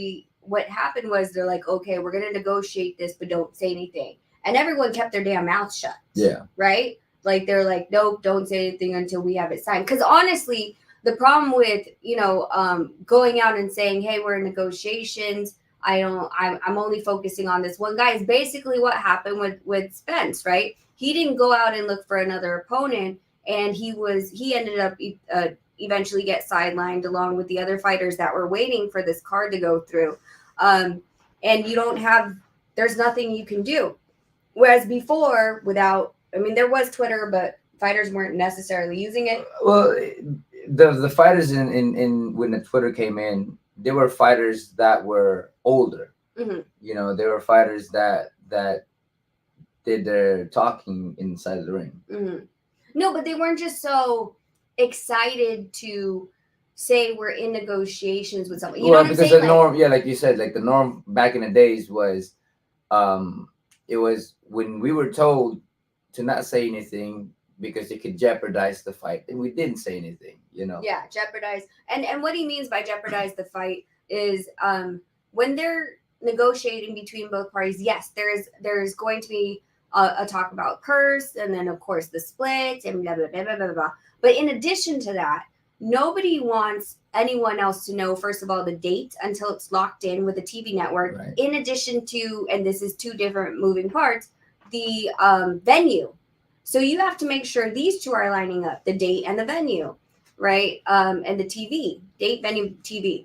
what happened was they're like, okay, we're gonna negotiate this, but don't say anything, and everyone kept their damn mouth shut. Yeah. Right. Like they're like, nope, don't say anything until we have it signed. Because honestly, the problem with, you know, going out and saying, hey, we're in negotiations, I'm only focusing on this one guy is basically what happened with Spence, right? He didn't go out and look for another opponent, and he ended up eventually get sidelined along with the other fighters that were waiting for this card to go through. And there's nothing you can do. Whereas before, there was Twitter, but fighters weren't necessarily using it. Well, the fighters in when the Twitter came in, they were fighters that were older. You know, they were fighters that did their talking inside of the ring. No, but they weren't just so excited to say we're in negotiations with someone. You know what I'm saying? Because the norm, yeah, like you said, like the norm back in the days was, it was when we were told to not say anything because it could jeopardize the fight, and we didn't say anything, you know. Yeah, jeopardize. And what he means by jeopardize the fight is when they're negotiating between both parties, yes, there's going to be a talk about purse, and then of course the split and blah blah blah blah blah blah. But in addition to that, nobody wants anyone else to know, first of all, the date until it's locked in with the TV network. Right. In addition to, and this is two different moving parts, the venue. So you have to make sure these two are lining up, the date and the venue, right? And the TV, date, venue, TV.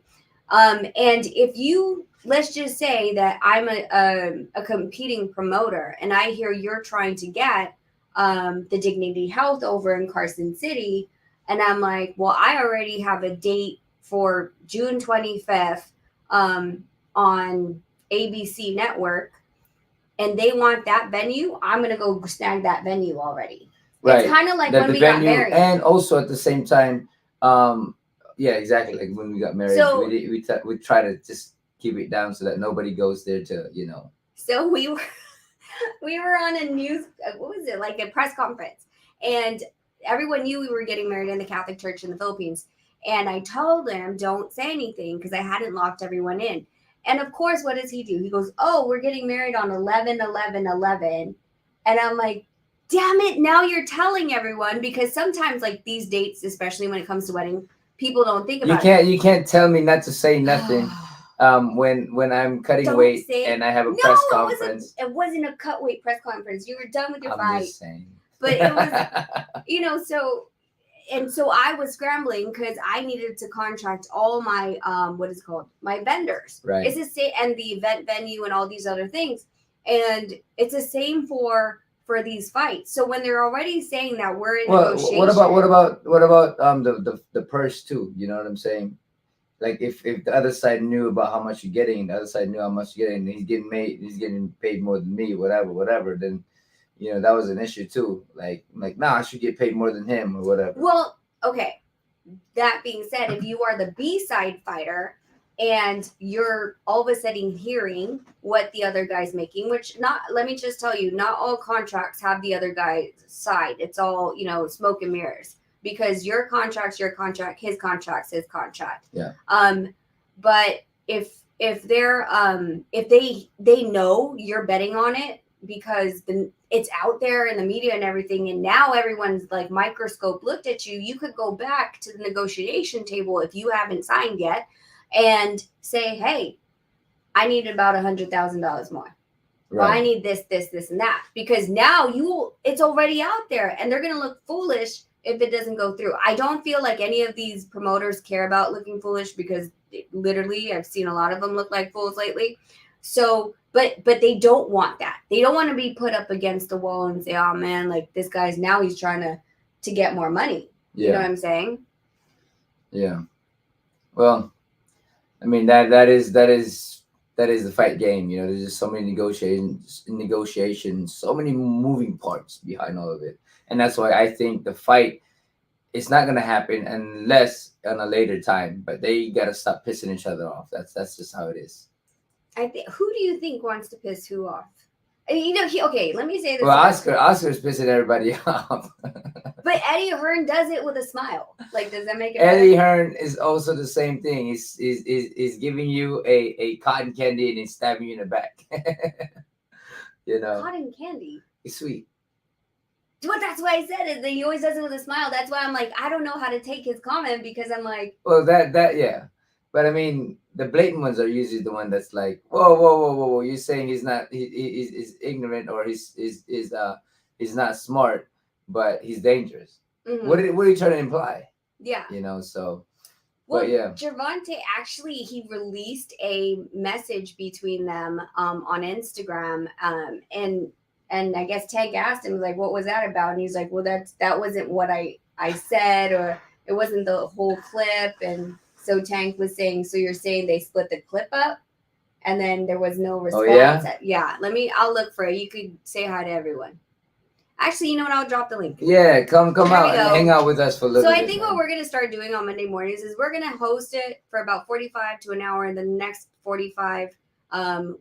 And if you, let's just say that I'm a competing promoter and I hear you're trying to get the Dignity Health over in Carson City, and I'm like, well, I already have a date for June 25th on ABC Network, and they want that venue, I'm going to go snag that venue already. Right. It's kind of like when we got married. And also at the same time, yeah, exactly. Like when we got married, So, we try to just keep it down so that nobody goes there to, you know. So we were on a news, what was it, like a press conference, and everyone knew we were getting married in the Catholic Church in the Philippines. And I told them, don't say anything, because I hadn't locked everyone in. And of course, what does he do? He goes, oh, we're getting married on 11/11/11. And I'm like, damn it, now you're telling everyone, because sometimes like these dates, especially when it comes to wedding, people don't think about it. You can't tell me not to say nothing. When I'm cutting weight and I have a press conference. It wasn't a cut weight press conference. You were done with your I'm fight. just saying. But it was, you know, so I was scrambling because I needed to contract all my my vendors. Right. It's the same, and the event venue and all these other things. And it's the same for for these fights. So when they're already saying that we're in Well, negotiation, what about the purse too? You know what I'm saying? Like if the other side knew about how much you're getting, and the other side knew how much you're getting, and he's getting paid more than me, whatever, then that was an issue too. Like nah, I should get paid more than him or whatever. Well, okay. That being said, if you are the B side fighter and you're all of a sudden hearing what the other guy's making, which let me just tell you, not all contracts have the other guy's side. It's all, smoke and mirrors, because your contract's your contract, his contract's his contract. Yeah. But if they're if they know you're betting on it, because it's out there in the media and everything, and now everyone's like microscope looked at you, you could go back to the negotiation table if you haven't signed yet and say, hey, I need about $100,000 more. Right. Or I need this, and that, because now it's already out there, and they're going to look foolish if it doesn't go through. I don't feel like any of these promoters care about looking foolish, because literally I've seen a lot of them look like fools lately. So, but they don't want that. They don't want to be put up against the wall and say, oh man, like this guy's now he's trying to get more money. Yeah. You know what I'm saying? Yeah. Well, I mean that is the fight game. There's just so many negotiations, so many moving parts behind all of it. And that's why I think the fight is not gonna happen unless on a later time. But they gotta stop pissing each other off. That's just how it is. Who do you think wants to piss who off? Okay, let me say this. Well, Oscar's pissing everybody off. But Eddie Hearn does it with a smile. Like, does that make it Eddie better? Hearn is also the same thing. He's giving you a cotton candy and he's stabbing you in the back. Cotton candy. It's sweet. But that's why I said it. That he always does it with a smile. That's why I'm like, I don't know how to take his comment, because I'm like, well, that yeah. But I mean, the blatant ones are usually the one that's like, whoa. You're saying he's not, he's ignorant, or he's not smart, but he's dangerous. Mm-hmm. What are you trying to imply? Yeah. So. Well, but yeah. Gervonta actually, he released a message between them on Instagram, and I guess Tank asked him, like, what was that about? And he's like, well, that wasn't what I said, or it wasn't the whole clip. And so Tank was saying, so you're saying they split the clip up, and then there was no response? Oh, yeah? Yeah. I'll look for it. You could say hi to everyone. Actually, you know what? I'll drop the link. Yeah, come out and hang out with us for a little bit. So I think what we're going to start doing on Monday mornings is we're going to host it for about 45 to an hour, and the next 45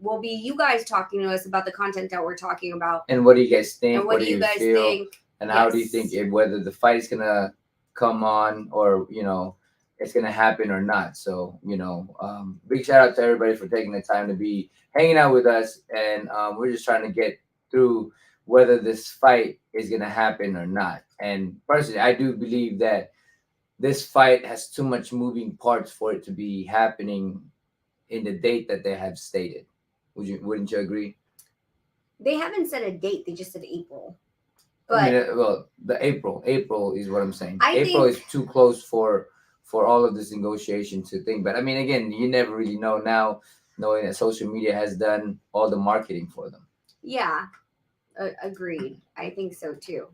will be you guys talking to us about the content that we're talking about. And what do you guys think? And what do you guys feel? think? And how do you think whether the fight is going to come on, or, it's going to happen or not. So, big shout out to everybody for taking the time to be hanging out with us. And we're just trying to get through whether this fight is going to happen or not. And personally, I do believe that this fight has too much moving parts for it to be happening in the date that they have stated. Wouldn't you agree? They haven't said a date. They just said April. But I mean, the April is what I'm saying. April is too close for all of this negotiation to think. But I mean, again, you never really know now, knowing that social media has done all the marketing for them. Yeah, agreed. I think so too.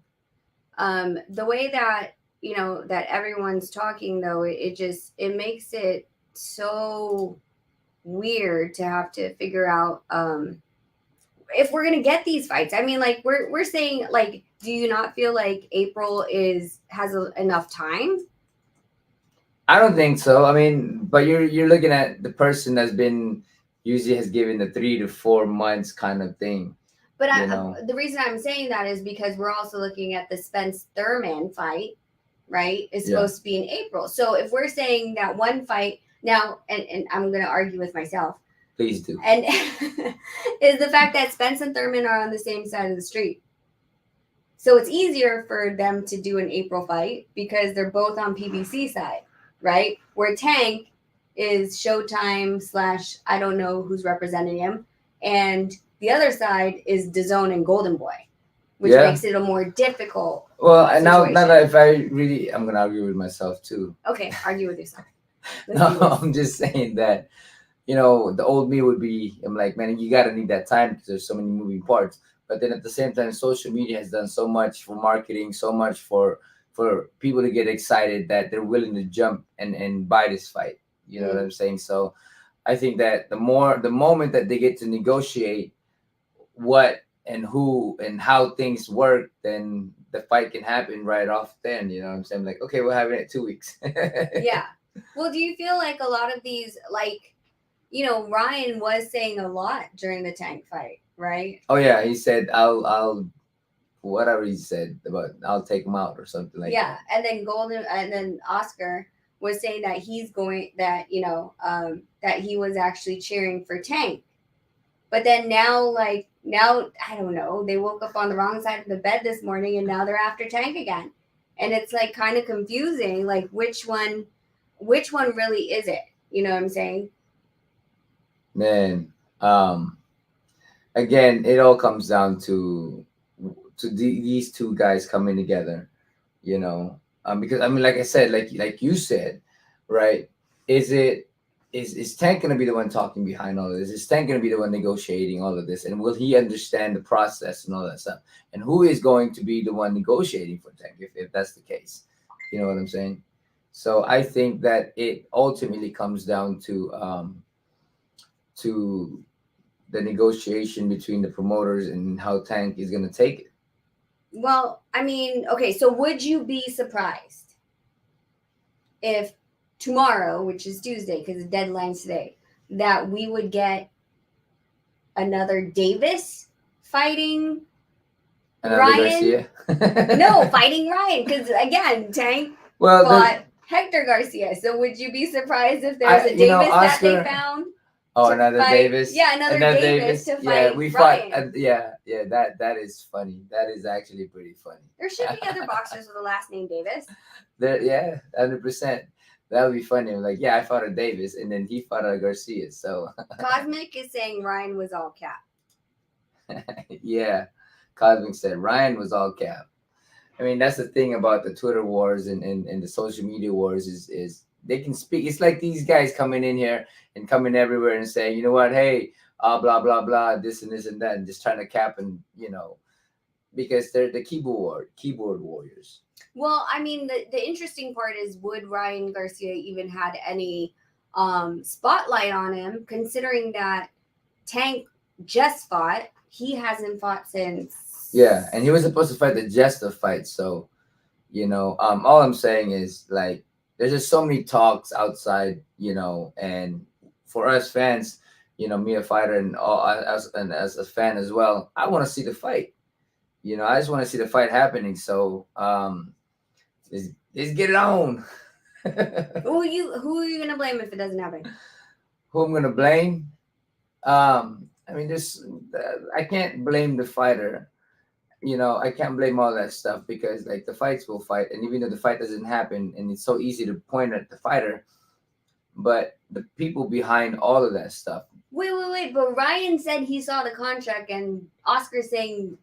The way that that everyone's talking, though, it makes it so weird to have to figure out if we're gonna get these fights. I mean, like we're saying, like, do you not feel like April has enough time? I don't think so. I mean, but you're looking at the person that's been usually has given the 3 to 4 months kind of thing. But the reason I'm saying that is because we're also looking at the Spence Thurman fight, right? It's supposed to be in April. So if we're saying that one fight now, and I'm going to argue with myself. Please do. And is the fact that Spence and Thurman are on the same side of the street. So it's easier for them to do an April fight because they're both on PBC side, right? Where Tank is Showtime / I don't know who's representing him. And the other side is DAZN and Golden Boy, which makes it a more difficult situation. Now that if I'm going to argue with myself too. Okay, argue with yourself. I'm just saying that, the old me would be, I'm like, man, you got to need that time because there's so many moving parts. But then at the same time, social media has done so much for marketing, so much for people to get excited that they're willing to jump and buy this fight. You know what I'm saying? So I think that the moment that they get to negotiate what and who and how things work, then the fight can happen right off then. You know what I'm saying? Like, okay, we're having it 2 weeks. Yeah. Well, do you feel like a lot of these, like, Ryan was saying a lot during the Tank fight, right? Oh yeah, he said, I'll whatever he said about I'll take him out or something like Yeah, that. and then Oscar was saying that he's going that that he was actually cheering for Tank, but then now I don't know, they woke up on the wrong side of the bed this morning and now they're after Tank again, and it's like kind of confusing, like which one really is it? You know what I'm saying? Man, again, it all comes down to these two guys coming together, you know. Because I mean, like I said, like you said, right? Is it is Tank gonna be the one talking behind all of this? Is Tank gonna be the one negotiating all of this? And will he understand the process and all that stuff? And who is going to be the one negotiating for Tank if that's the case? You know what I'm saying? So I think that it ultimately comes down to the negotiation between the promoters and how Tank is gonna take it. Well, I mean, okay, so would you be surprised if tomorrow, which is Tuesday because the deadline's today, that we would get another Davis fighting Another Ryan? Garcia? No, fighting Ryan, because again, Tank Well, fought Hector Garcia. So would you be surprised if there's a Davis that they found? Oh, to another fight- Davis. Yeah, another Davis to Yeah, fight we Ryan. fought. Yeah. That is funny. That is actually pretty funny. There should be other boxers with the last name Davis. There, yeah, 100%. That would be funny. I'm like, yeah, I fought a Davis, and then he fought a Garcia. So Cosmic is saying Ryan was all cap. yeah, Cosmic said Ryan was all cap. I mean, that's the thing about the Twitter wars and the social media wars is they can speak. It's like these guys coming in here and coming everywhere and saying, you know what, hey, blah blah blah, this and this and that, and just trying to cap and because they're the keyboard warriors. Well, I mean, the interesting part is, would Ryan Garcia even had any spotlight on him, considering that Tank just fought. He hasn't fought since. Yeah, and he was supposed to fight the Jester fight. So, all I'm saying is, like, there's just so many talks outside, and for us fans, me a fighter and as a fan as well, I want to see the fight. I just want to see the fight happening. So, let's get it on. Who are you gonna blame if it doesn't happen? Who I'm gonna blame? I mean, I can't blame the fighter. I can't blame all that stuff because like the fights will fight, and even though the fight doesn't happen, and it's so easy to point at the fighter, but the people behind all of that stuff. Wait. But Ryan said he saw the contract, and Oscar's saying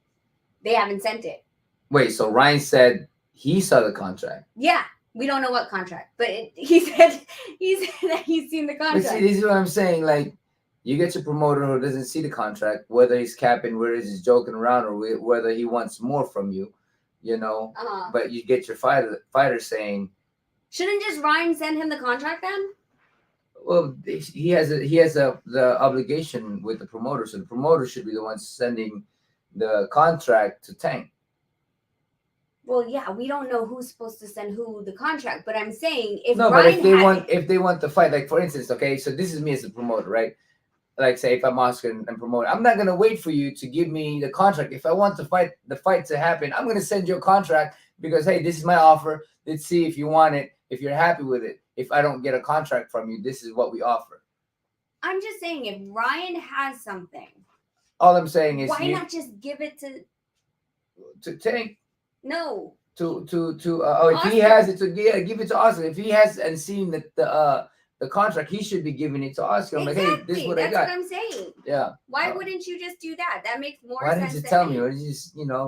they haven't sent it. Wait, so Ryan said he saw the contract? Yeah, we don't know what contract, but he said that he's seen the contract. But see, this is what I'm saying. Like, you get your promoter who doesn't see the contract, whether he's capping, whether he's joking around, or whether he wants more from you, Uh-huh. But you get your fighter saying, shouldn't just Ryan send him the contract then? well, he has the obligation with the promoter, so the promoter should be the one sending the contract to Tank. Well, yeah, we don't know who's supposed to send who the contract, but I'm saying if No, Ryan but if they want the fight, like for instance, okay, so this is me as a promoter, right? Like say if I'm Oscar and promoter, I'm not gonna wait for you to give me the contract. If I want the fight to happen, I'm gonna send you a contract because hey, this is my offer. Let's see if you want it, if you're happy with it. If I don't get a contract from you, this is what we offer. I'm just saying if Ryan has something, all I'm saying is why not just give it to Tank? No. If he has it, give it to Oscar. If he has and seen the contract, he should be giving it to Oscar. I'm Exactly. like, hey, this is what I got. That's what I'm saying. Yeah. Why wouldn't you just do that? That makes more sense. Why didn't you tell me? Why did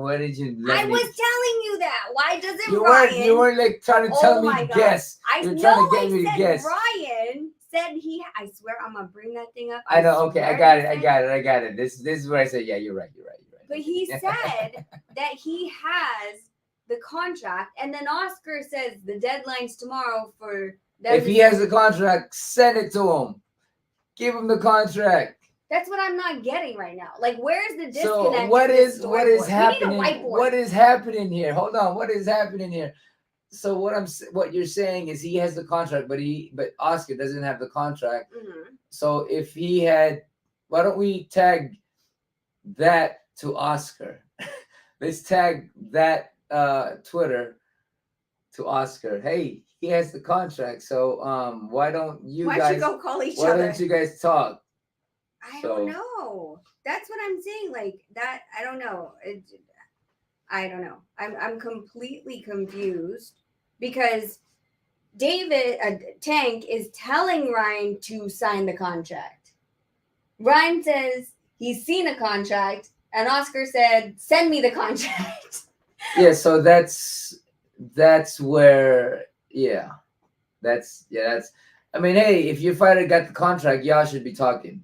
why did you I was telling you that. Why doesn't Ryan? You weren't like trying to tell me to guess. You're trying to get me to guess. Ryan said I swear I'm gonna bring that thing up. I know. Okay, I got it. This is where I said, yeah, you're right. But he said that he has the contract, and then Oscar says the deadline's tomorrow for them. If he has the contract, send it to him. Give him the contract. That's what I'm not getting right now. Like, where's the disconnect? So in what this is storyboard? happening? We need a whiteboard. What is happening here? Hold on. What is happening here? So what you're saying is he has the contract, but Oscar doesn't have the contract. Mhm. So if he had, why don't we tag that to Oscar? Let's tag that Twitter to Oscar. Hey, he has the contract. So why don't you Why guys you go call each why other? don't you guys talk? I So- don't know. That's what I'm saying. Like that. I don't know. I don't know. I'm completely confused because Tank is telling Ryan to sign the contract. Ryan says he's seen a contract, and Oscar said, "Send me the contract." Yeah, so that's where that's I mean, hey, if your fighter got the contract, y'all should be talking.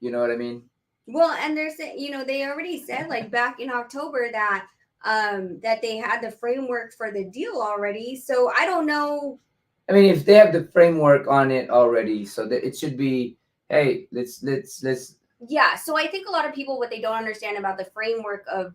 You know what I mean? Well, and they're saying, they already said like back in October that that they had the framework for the deal already. So I don't know. I mean, if they have the framework on it already, so that it should be, hey, let's Yeah, so I think a lot of people, what they don't understand about the framework of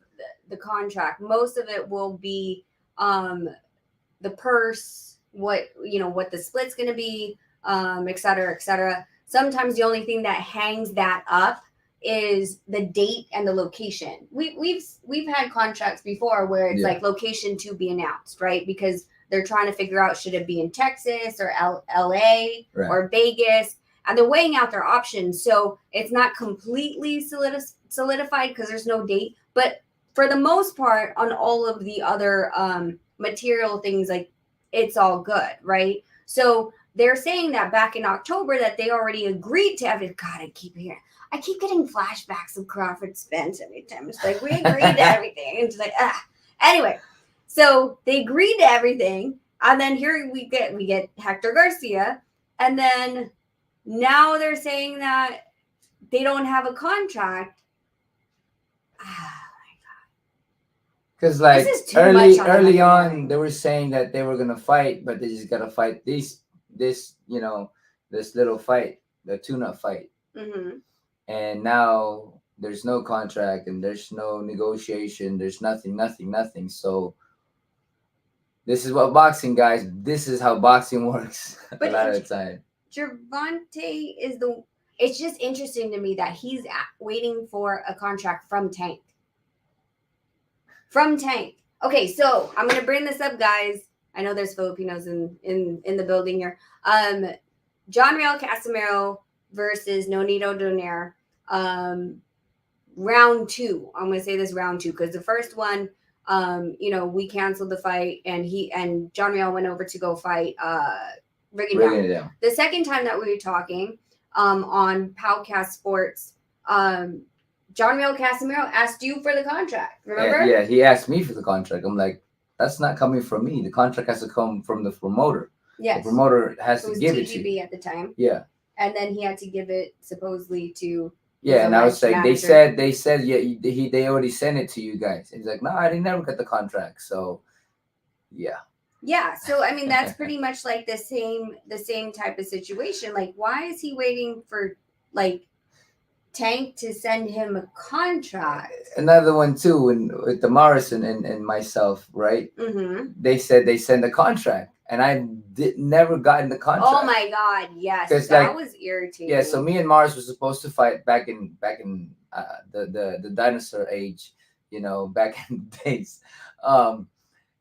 the contract, most of it will be the purse, what the split's going to be, et cetera, et cetera. Sometimes the only thing that hangs that up is the date and the location. We've had contracts before where it's like location to be announced, right? Because they're trying to figure out should it be in Texas or LA or Vegas, and they're weighing out their options. So it's not completely solidified because there's no date, but for the most part, on all of the other material things, like it's all good, right? So they're saying that back in October that they already agreed to everything. God, I keep getting flashbacks of Crawford Spence every time. It's like we agreed to everything. It's like Anyway, so they agreed to everything, and then here we get Hector Garcia, and then now they're saying that they don't have a contract. because like This is too much on early the on line. they were saying that they were gonna fight, but they just gotta fight this little fight, the tune-up fight. Mm-hmm. And now there's no contract and there's no negotiation. There's nothing. So this is what boxing, guys. This is how boxing works But a lot of the time. Gervonta is the. It's just interesting to me that he's waiting for a contract from Tank. From Tank. Okay, so I'm gonna bring this up, guys. I know there's Filipinos in the building here. John Real Casimiro versus Nonito Donaire. Round 2. I'm gonna say this round 2 because the first one, we canceled the fight and John Real went over to go fight Rigondeaux. The second time that we were talking on Powcast Sports, John Real Casimiro asked you for the contract. Remember? Yeah, he asked me for the contract. I'm like, that's not coming from me. The contract has to come from the promoter. Yes. The promoter has It to was give it to TGB you. at the time. Yeah. And then he had to give it supposedly to. Yeah, and I was like, manager. they said, yeah, they already sent it to you guys. And he's like, no, I didn't never get the contract. So, yeah. Yeah, so I mean that's pretty much like the same type of situation. Like, why is he waiting for like Tank to send him a contract? Another one too, with the Morrison and myself, right? Mm-hmm. They said they sent a contract, and I never gotten the contract. Oh my God, yes, 'Cause, that like, was irritating. Yeah, so me and Mars were supposed to fight back in the dinosaur age, back in the days,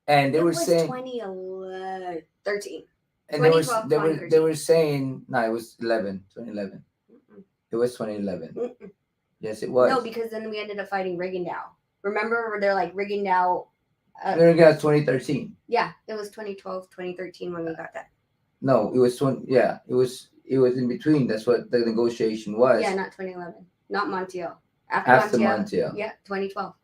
and they it were was saying 2011, 13. and they 2012, were 2013. saying no, it was 2011. Mm-mm. It was 2011. Mm-mm. Yes, it was. No, because then we ended up fighting Rigondeaux. Remember where they're like Rigondeaux? Then we got 2013. Yeah, it was 2012, 2013 when we got that. No, it was 20. Yeah, it was in between. That's what the negotiation was. Yeah, not 2011, not Montiel. After Montiel. Yeah, 2012.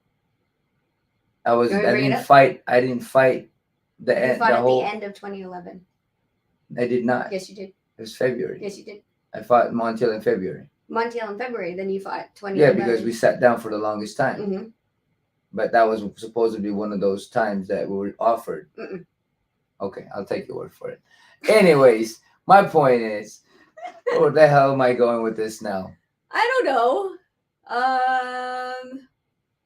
I You want me to bring it up? I didn't fight the You end. fought The at whole. the end of 2011. I did not. Yes, you did. It was February. Yes, you did. I fought Montiel in February. Montiel in February. Then you fought 20. Yeah, because we sat down for the longest time. Mm-hmm. But that was supposed to be one of those times that we were offered. Mm-mm. Okay, I'll take your word for it. Anyways, my point is, where the hell am I going with this now? I don't know.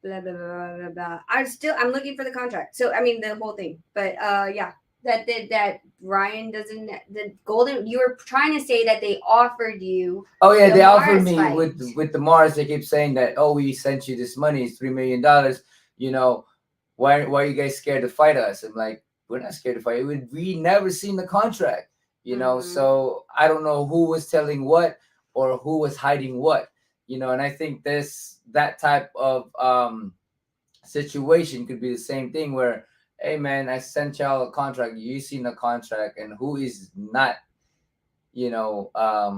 Blah, blah, blah, blah, blah. I'm looking for the contract. So I mean the whole thing. But yeah, that Ryan doesn't. The Golden. You were trying to say that they offered you. Oh yeah, they offered Mars me fight. with the Mars. They keep saying that, oh, we sent you this money, it's $3 million. You know, why are you guys scared to fight us? I'm like, we're not scared to fight. We never seen the contract. You know, so I don't know who was telling what or who was hiding what. You know, and I think that type of situation could be the same thing where, hey man, I sent y'all a contract, you seen the contract, and who is not, you know,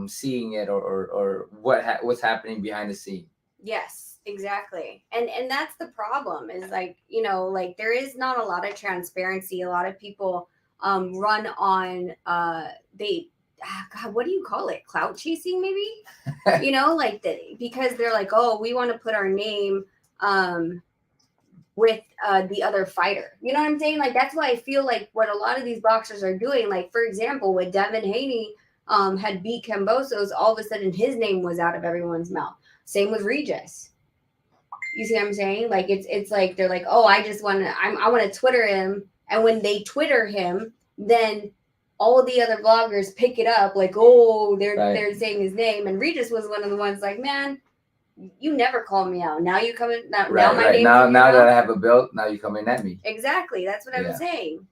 seeing it or what's happening behind the scene. Yes, exactly. And that's the problem is like, you know, like there is not a lot of transparency. A lot of people run on God, what do you call it? Clout chasing, maybe? You know, like because they're like, oh, we want to put our name with the other fighter. You know what I'm saying? Like that's why I feel like what a lot of these boxers are doing, like for example, when Devin Haney had beat Cambosos, all of a sudden his name was out of everyone's mouth. Same with Regis. You see what I'm saying? Like it's like they're like, oh, I want to Twitter him, and when they Twitter him, then all the other vloggers pick it up, like, oh, they're saying his name, and Regis was one of the ones like, man, you never called me out. Now you coming now my name. Now that I have a belt, now you coming at me. Exactly, that's what I'm saying.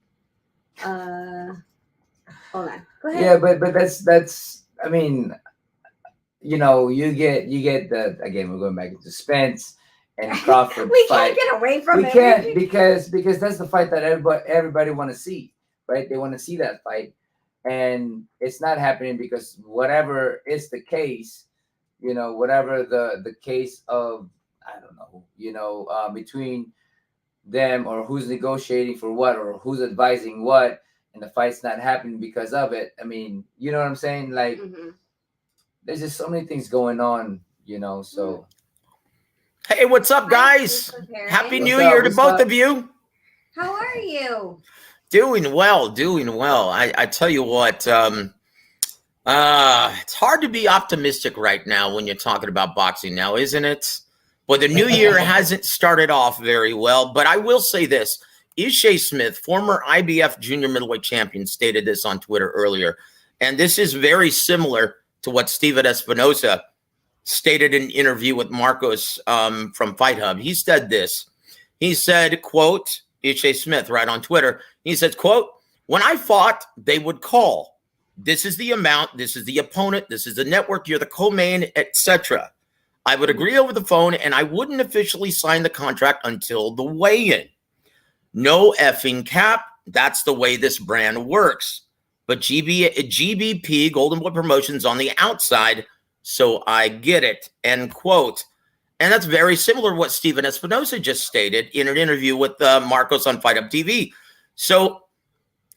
Hold on, go ahead. Yeah, but that's I mean, you know, you get the, again, we're going back into Spence and Crawford we fight. Can't get away from it. We can't because that's the fight that everybody want to see, right? They want to see that fight, and it's not happening because whatever is the case, you know, whatever the case of, I don't know, you know, between them or who's negotiating for what or who's advising what, and the fight's not happening because of it. I mean, you know what I'm saying? Like, there's just so many things going on, you know, so. Hey, what's up, guys? Happy New Year to both of you. How are you? Doing well. I tell you what, it's hard to be optimistic right now when you're talking about boxing now, isn't it? But the new year hasn't started off very well. But I will say this. Inoue Smith, former IBF junior middleweight champion, stated this on Twitter earlier. And this is very similar to what Steven Espinosa stated in an interview with Marcos from Fight Hub. He said this. He said, quote, Inoue Smith, right on Twitter. He says, quote, when I fought, they would call. This is the amount. This is the opponent. This is the network. You're the co-main, etc. I would agree over the phone, and I wouldn't officially sign the contract until the weigh-in. No effing cap. That's the way this brand works. But GBP, Golden Boy Promotions, on the outside, so I get it, end quote. And that's very similar to what Steven Espinosa just stated in an interview with Marcos on Fight Up TV. So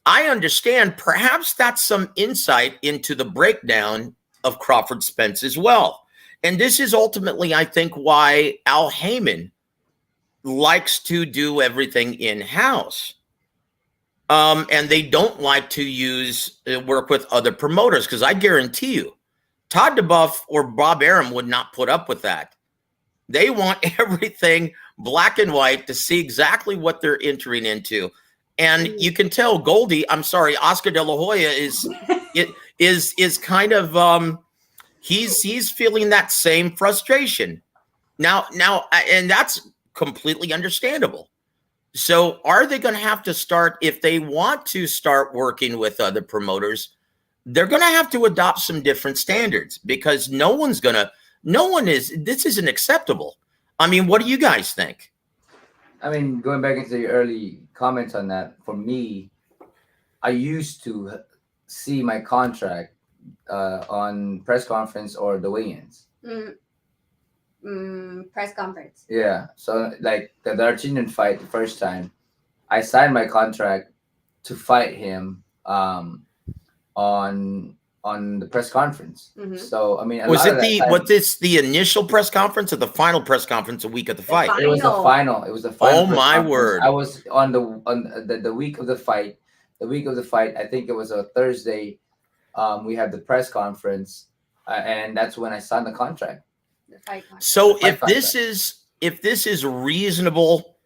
I understand perhaps that's some insight into the breakdown of Crawford Spence as well. And this is ultimately, I think, why Al Heyman likes to do everything in-house. And they don't like to work with other promoters, because I guarantee you, Todd DeBuff or Bob Arum would not put up with that. They want everything black and white to see exactly what they're entering into. And you can tell Oscar De La Hoya is kind of he's feeling that same frustration. Now, and that's completely understandable. So are they going to have to start, if they want to start working with other promoters, they're going to have to adopt some different standards, because this isn't acceptable. I mean, what do you guys think? I mean, going back into your early comments on that, for me, I used to see my contract on press conference or the weigh-ins. Press conference. Yeah. So like the Darchinyan fight, the first time, I signed my contract to fight him on on the press conference. Mhm. So I mean, a Was lot it of that the time, was this the initial press conference or the final press conference a week of the fight? it was the Final. final. It was the final. Oh press my conference. word. I was on the week of the fight. The week of the fight, I think it was a Thursday. We had the press conference, and that's when I signed the contract. The fight contract. So Fight if this is reasonable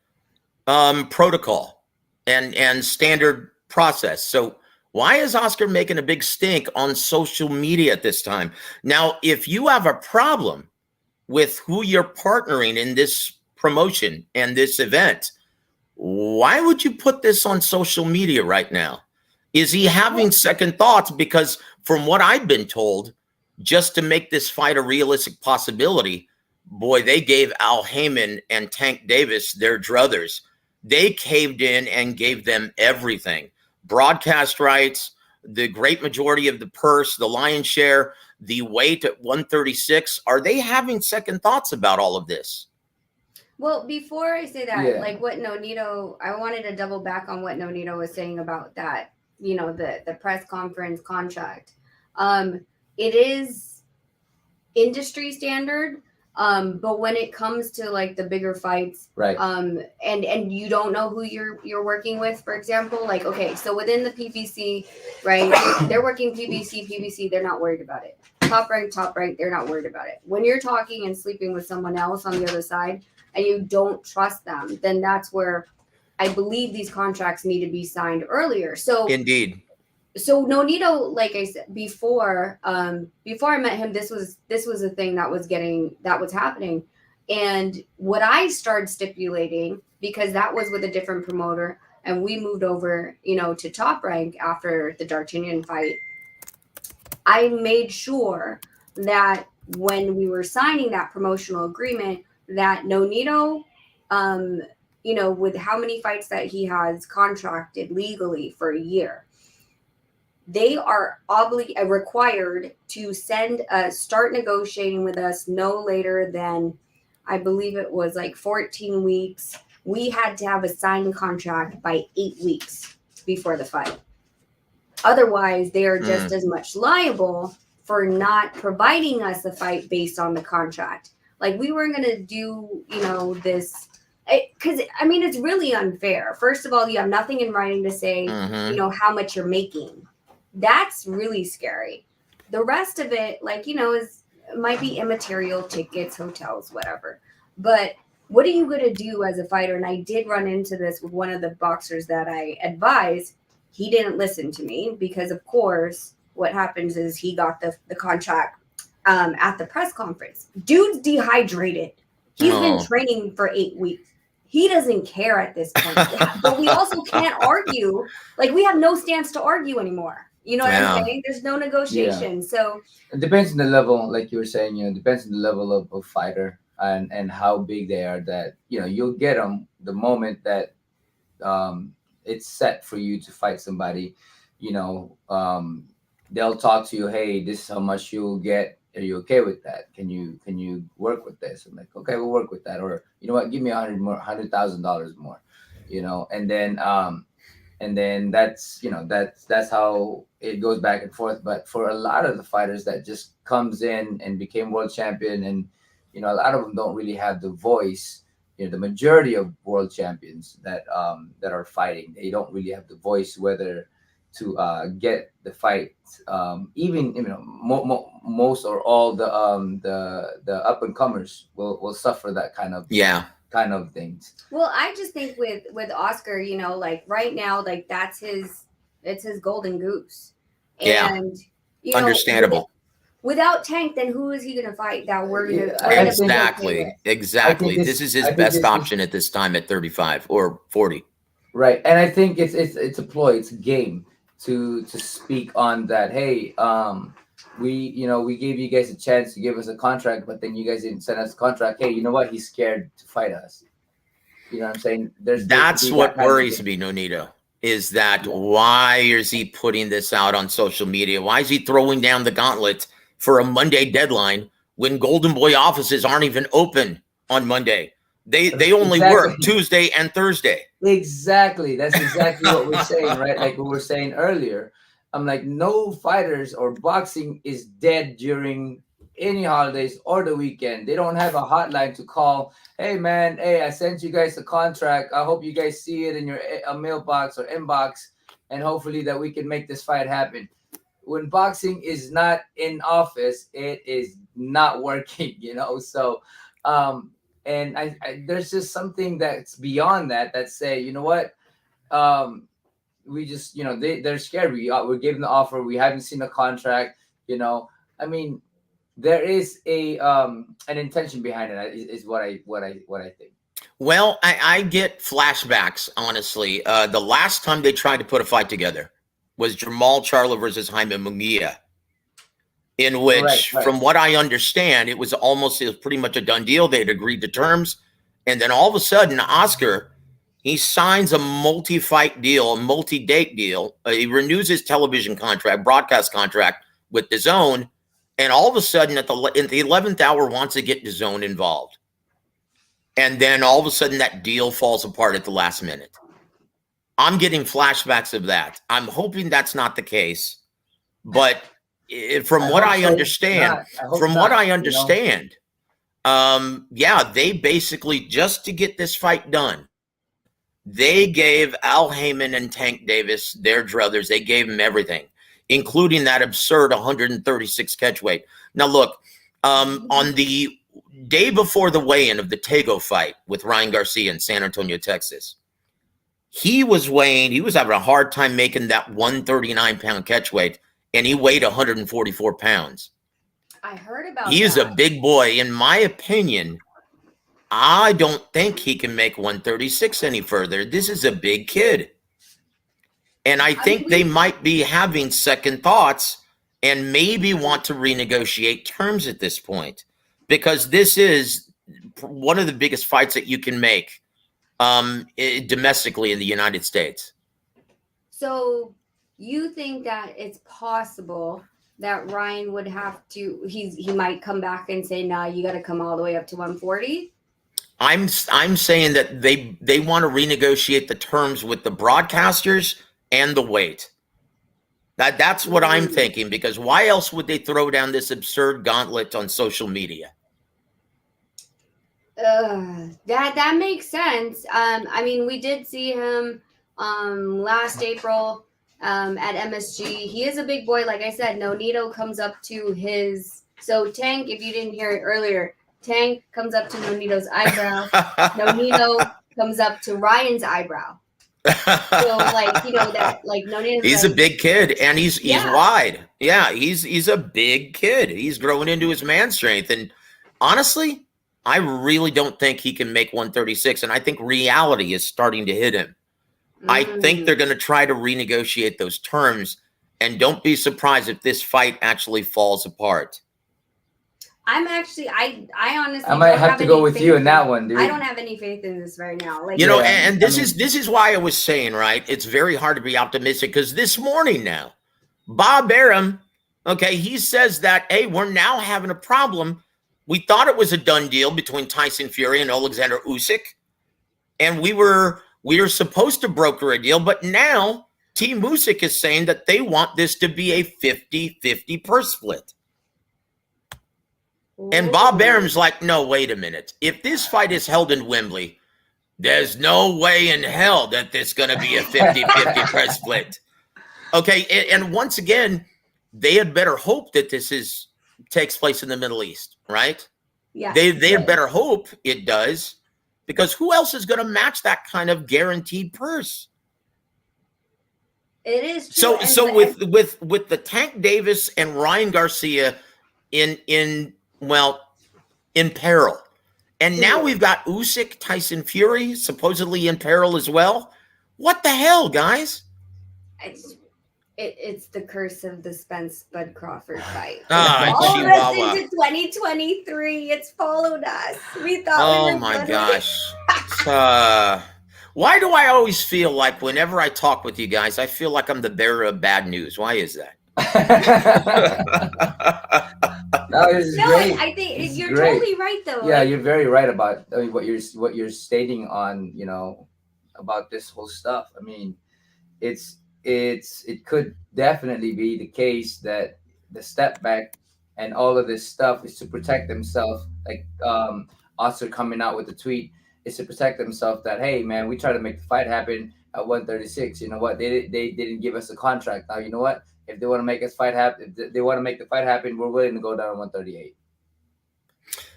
protocol and standard process, so why is Oscar making a big stink on social media at this time? Now, if you have a problem with who you're partnering in this promotion and this event, why would you put this on social media right now? Is he having second thoughts? Because from what I've been told, just to make this fight a realistic possibility, boy, they gave Al Heyman and Tank Davis their druthers. They caved in and gave them everything. Broadcast rights, the great majority of the purse, the lion's share, the weight at 136. Are they having second thoughts about all of this? Well, before I say that, Yeah. like what Nonito, I wanted to double back on what Nonito was saying about that, you know, the press conference contract. It is industry standard, but when it comes to like the bigger fights, Right. and you don't know who you're working with, for example, like okay, so within the PBC, right, they're working PBC, they're not worried about it. Top rank, they're not worried about it. When you're talking and sleeping with someone else on the other side and you don't trust them, then that's where I believe these contracts need to be signed earlier. So Indeed. so Nonito, like I said before I met him, this was a thing that was happening. And what I started stipulating, because that was with a different promoter and we moved over, you know, to Top Rank after the D'Artagnan fight, I made sure that when we were signing that promotional agreement, that Nonito, you know, with how many fights that he has contracted legally for a year, they are required to start negotiating with us no later than, I believe it was like 14 weeks. We had to have a signed contract by 8 weeks before the fight. Otherwise, they are just as much liable for not providing us a fight based on the contract. Like we weren't going to do, you know, this because I mean, it's really unfair. First of all, you have nothing in writing to say, you know, how much you're making. That's really scary. The rest of it, like, you know, might be immaterial, tickets, hotels, whatever. But what are you going to do as a fighter? And I did run into this with one of the boxers that I advised. He didn't listen to me because, of course, what happens is he got the contract at the press conference. Dude's dehydrated. He's been training for 8 weeks. He doesn't care at this point. But we also can't argue. Like, we have no stance to argue anymore. You know what I'm saying? There's no negotiation. So it depends on the level, like you were saying, you know, it depends on the level of fighter and how big they are, that, you know, you'll get them the moment that it's set for you to fight somebody. You know, they'll talk to you, hey, this is how much you'll get. Are you okay with that? Can you work with this? I'm like, okay, we'll work with that. Or, you know what, give me $100,000 more, you know, and then that's, you know, that's how it goes back and forth. But for a lot of the fighters that just comes in and became world champion, and, you know, a lot of them don't really have the voice. You know, the majority of world champions that are fighting, they don't really have the voice whether to get the fight. Even, you know, most or all the up and comers will suffer that kind of things. Well, I just think with Oscar, you know, like right now, like it's his golden goose. And you know, Understandable. Without Tank, then who is he going to fight that we're going to Exactly. This is his best option at this time at 35 or 40. Right. And I think it's a ploy, it's a game to speak on that. Hey, we gave you guys a chance to give us a contract, but then you guys didn't send us a contract. Hey, you know what? He's scared to fight us. You know what I'm saying? That's what worries me, Nonito, is that why is he putting this out on social media? Why is he throwing down the gauntlet for a Monday deadline when Golden Boy offices aren't even open on Monday? They only work Tuesday and Thursday. Exactly. That's exactly what we're saying, right? Like we were saying earlier. I'm like, no fighters or boxing is dead during any holidays or the weekend. They don't have a hotline to call. Hey man, hey, I sent you guys a contract. I hope you guys see it in your mailbox or inbox, and hopefully that we can make this fight happen. When boxing is not in office, it is not working, you know. So, and I there's just something that's beyond that say, you know what, we just, you know, they're scared. We're giving the offer. We haven't seen a contract. You know, I mean, there is an intention behind it. Is what I think. Well, I get flashbacks, honestly. The last time they tried to put a fight together was Jamal Charlo versus Jaime Munguia, in which, Right. from what I understand, it was pretty much a done deal. They'd agreed to terms. And then all of a sudden, Oscar, he signs a multi-fight deal, a multi-date deal. He renews his television contract, broadcast contract with DAZN. And all of a sudden, in the 11th hour, wants to get DAZN involved. And then all of a sudden, that deal falls apart at the last minute. I'm getting flashbacks of that. I'm hoping that's not the case. But from what I understand, yeah, they basically, just to get this fight done, they gave Al Heyman and Tank Davis, their druthers, they gave them everything, including that absurd 136 catch weight. Now, look, on the day before the weigh-in of the Tego fight with Ryan Garcia in San Antonio, Texas, he was having a hard time making that 139-pound catch weight, and he weighed 144 pounds. I heard about He is a big boy. In my opinion, I don't think he can make 136 any further. This is a big kid. And I think they might be having second thoughts and maybe want to renegotiate terms at this point, because this is one of the biggest fights that you can make domestically in the United States. So you think that it's possible that Ryan would have to, he might come back and say, nah, you got to come all the way up to 140? I'm saying that they want to renegotiate the terms with the broadcasters and the weight. That's what I'm thinking, because why else would they throw down this absurd gauntlet on social media? That makes sense. I mean, we did see him last April at MSG. He is a big boy. Like I said, Nonito comes up to his, so Tank, if you didn't hear it earlier, Tank comes up to Nonito's eyebrow. Nonito comes up to Ryan's eyebrow. So, like, you know, that, like, Nonito's he's like, a big kid, and he's wide. Yeah, he's a big kid. He's growing into his man strength. And honestly, I really don't think he can make 136. And I think reality is starting to hit him. I think they're going to try to renegotiate those terms. And don't be surprised if this fight actually falls apart. I'm actually, I honestly, I might have to go with you in that one, dude. I don't have any faith in this right now. Like, you know, and this is why I was saying, right, it's very hard to be optimistic, because this morning now, Bob Arum, okay, he says that, hey, we're now having a problem. We thought it was a done deal between Tyson Fury and Alexander Usyk, and we were supposed to broker a deal, but now Team Usyk is saying that they want this to be a 50-50 purse split. And Bob Arum's like, no, wait a minute. If this fight is held in Wembley, there's no way in hell that this is going to be a 50-50 press split. Okay, and once again, they had better hope that this takes place in the Middle East, right? Yeah. They had better hope it does, because who else is going to match that kind of guaranteed purse? It is true. So with the Tank Davis and Ryan Garcia in peril. And now we've got Usyk, Tyson Fury supposedly in peril as well. What the hell, guys? It's the curse of the Spence Bud Crawford fight. All of us into 2023. It's followed us. We thought we were my good. gosh. Why do I always feel like whenever I talk with you guys, I feel like I'm the bearer of bad news? Why is that? No, this is great. I think you're great. totally right, though. Yeah, like, you're very right about what you're stating on, you know, about this whole stuff. I mean, it's it could definitely be the case that the step back and all of this stuff is to protect themselves. Like Oscar coming out with the tweet is to protect themselves that, hey man, we try to make the fight happen at 136. You know what? They didn't give us a contract. Now you know what? If they want to make us fight happen, if they want to make the fight happen, we're willing to go down to 138.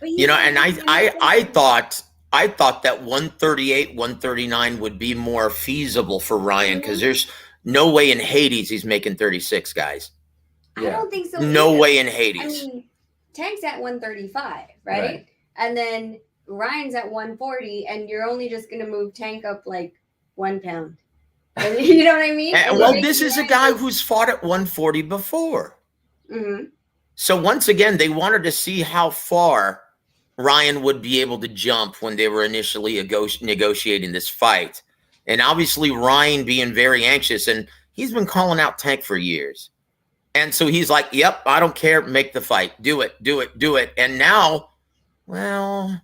You know, and I thought that 138, 139 would be more feasible for Ryan, because there's no way in Hades he's making 36, guys. I don't think so. No either. way in Hades. I mean, Tank's at 135, right? And then Ryan's at 140, and you're only just going to move Tank up like 1 pound. You know what I mean? Well, this is a guy who's fought at 140 before. So once again, they wanted to see how far Ryan would be able to jump when they were initially negotiating this fight. And obviously Ryan being very anxious, and he's been calling out Tank for years. And so he's like, yep, I don't care. Make the fight. Do it, do it, do it. And now, well,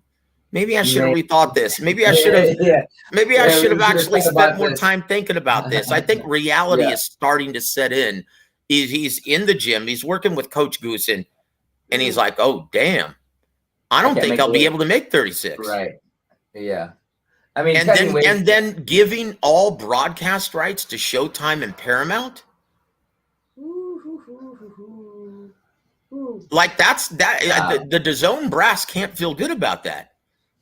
maybe I should have rethought this. Maybe I should have, maybe I should have actually spent more time thinking about this. I think reality is starting to set in. He's in the gym. He's working with Coach Goosen, and he's like, oh, damn. I don't think I'll be able to make 36. Right. Yeah. I mean, and then giving all broadcast rights to Showtime and Paramount. Like the DAZN brass can't feel good about that.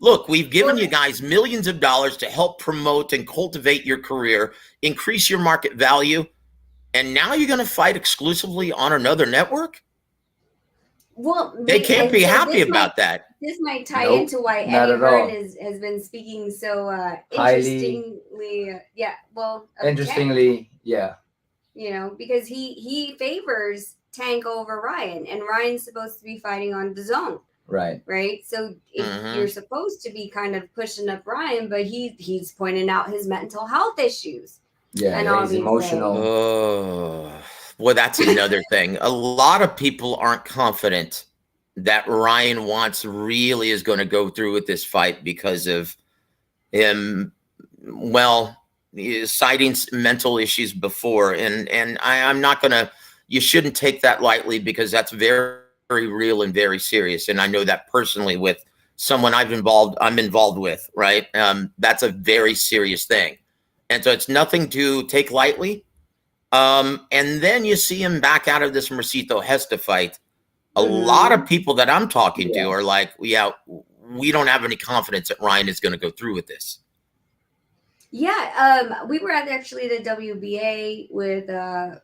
Look, we've given you guys millions of dollars to help promote and cultivate your career, increase your market value, and now you're going to fight exclusively on another network? Well, they can't be happy about that. This might tie into why Eddie Hearn has been speaking so interestingly. Yeah, well, interestingly, yeah. You know, because he favors Tank over Ryan, and Ryan's supposed to be fighting on DAZN. Right. So you're supposed to be kind of pushing up Ryan, but he's pointing out his mental health issues. Yeah, and he's emotional. Oh, well, that's another thing. A lot of people aren't confident that Ryan Watts really is going to go through with this fight because of him, well, citing mental issues before. And I'm not going to, you shouldn't take that lightly, because that's very, very real and very serious. And I know that personally with someone I'm involved with, right? That's a very serious thing. And so it's nothing to take lightly. And then you see him back out of this Mercito Hesta fight. A lot of people that I'm talking to are like, yeah, we don't have any confidence that Ryan is going to go through with this. Yeah, we were actually the WBA with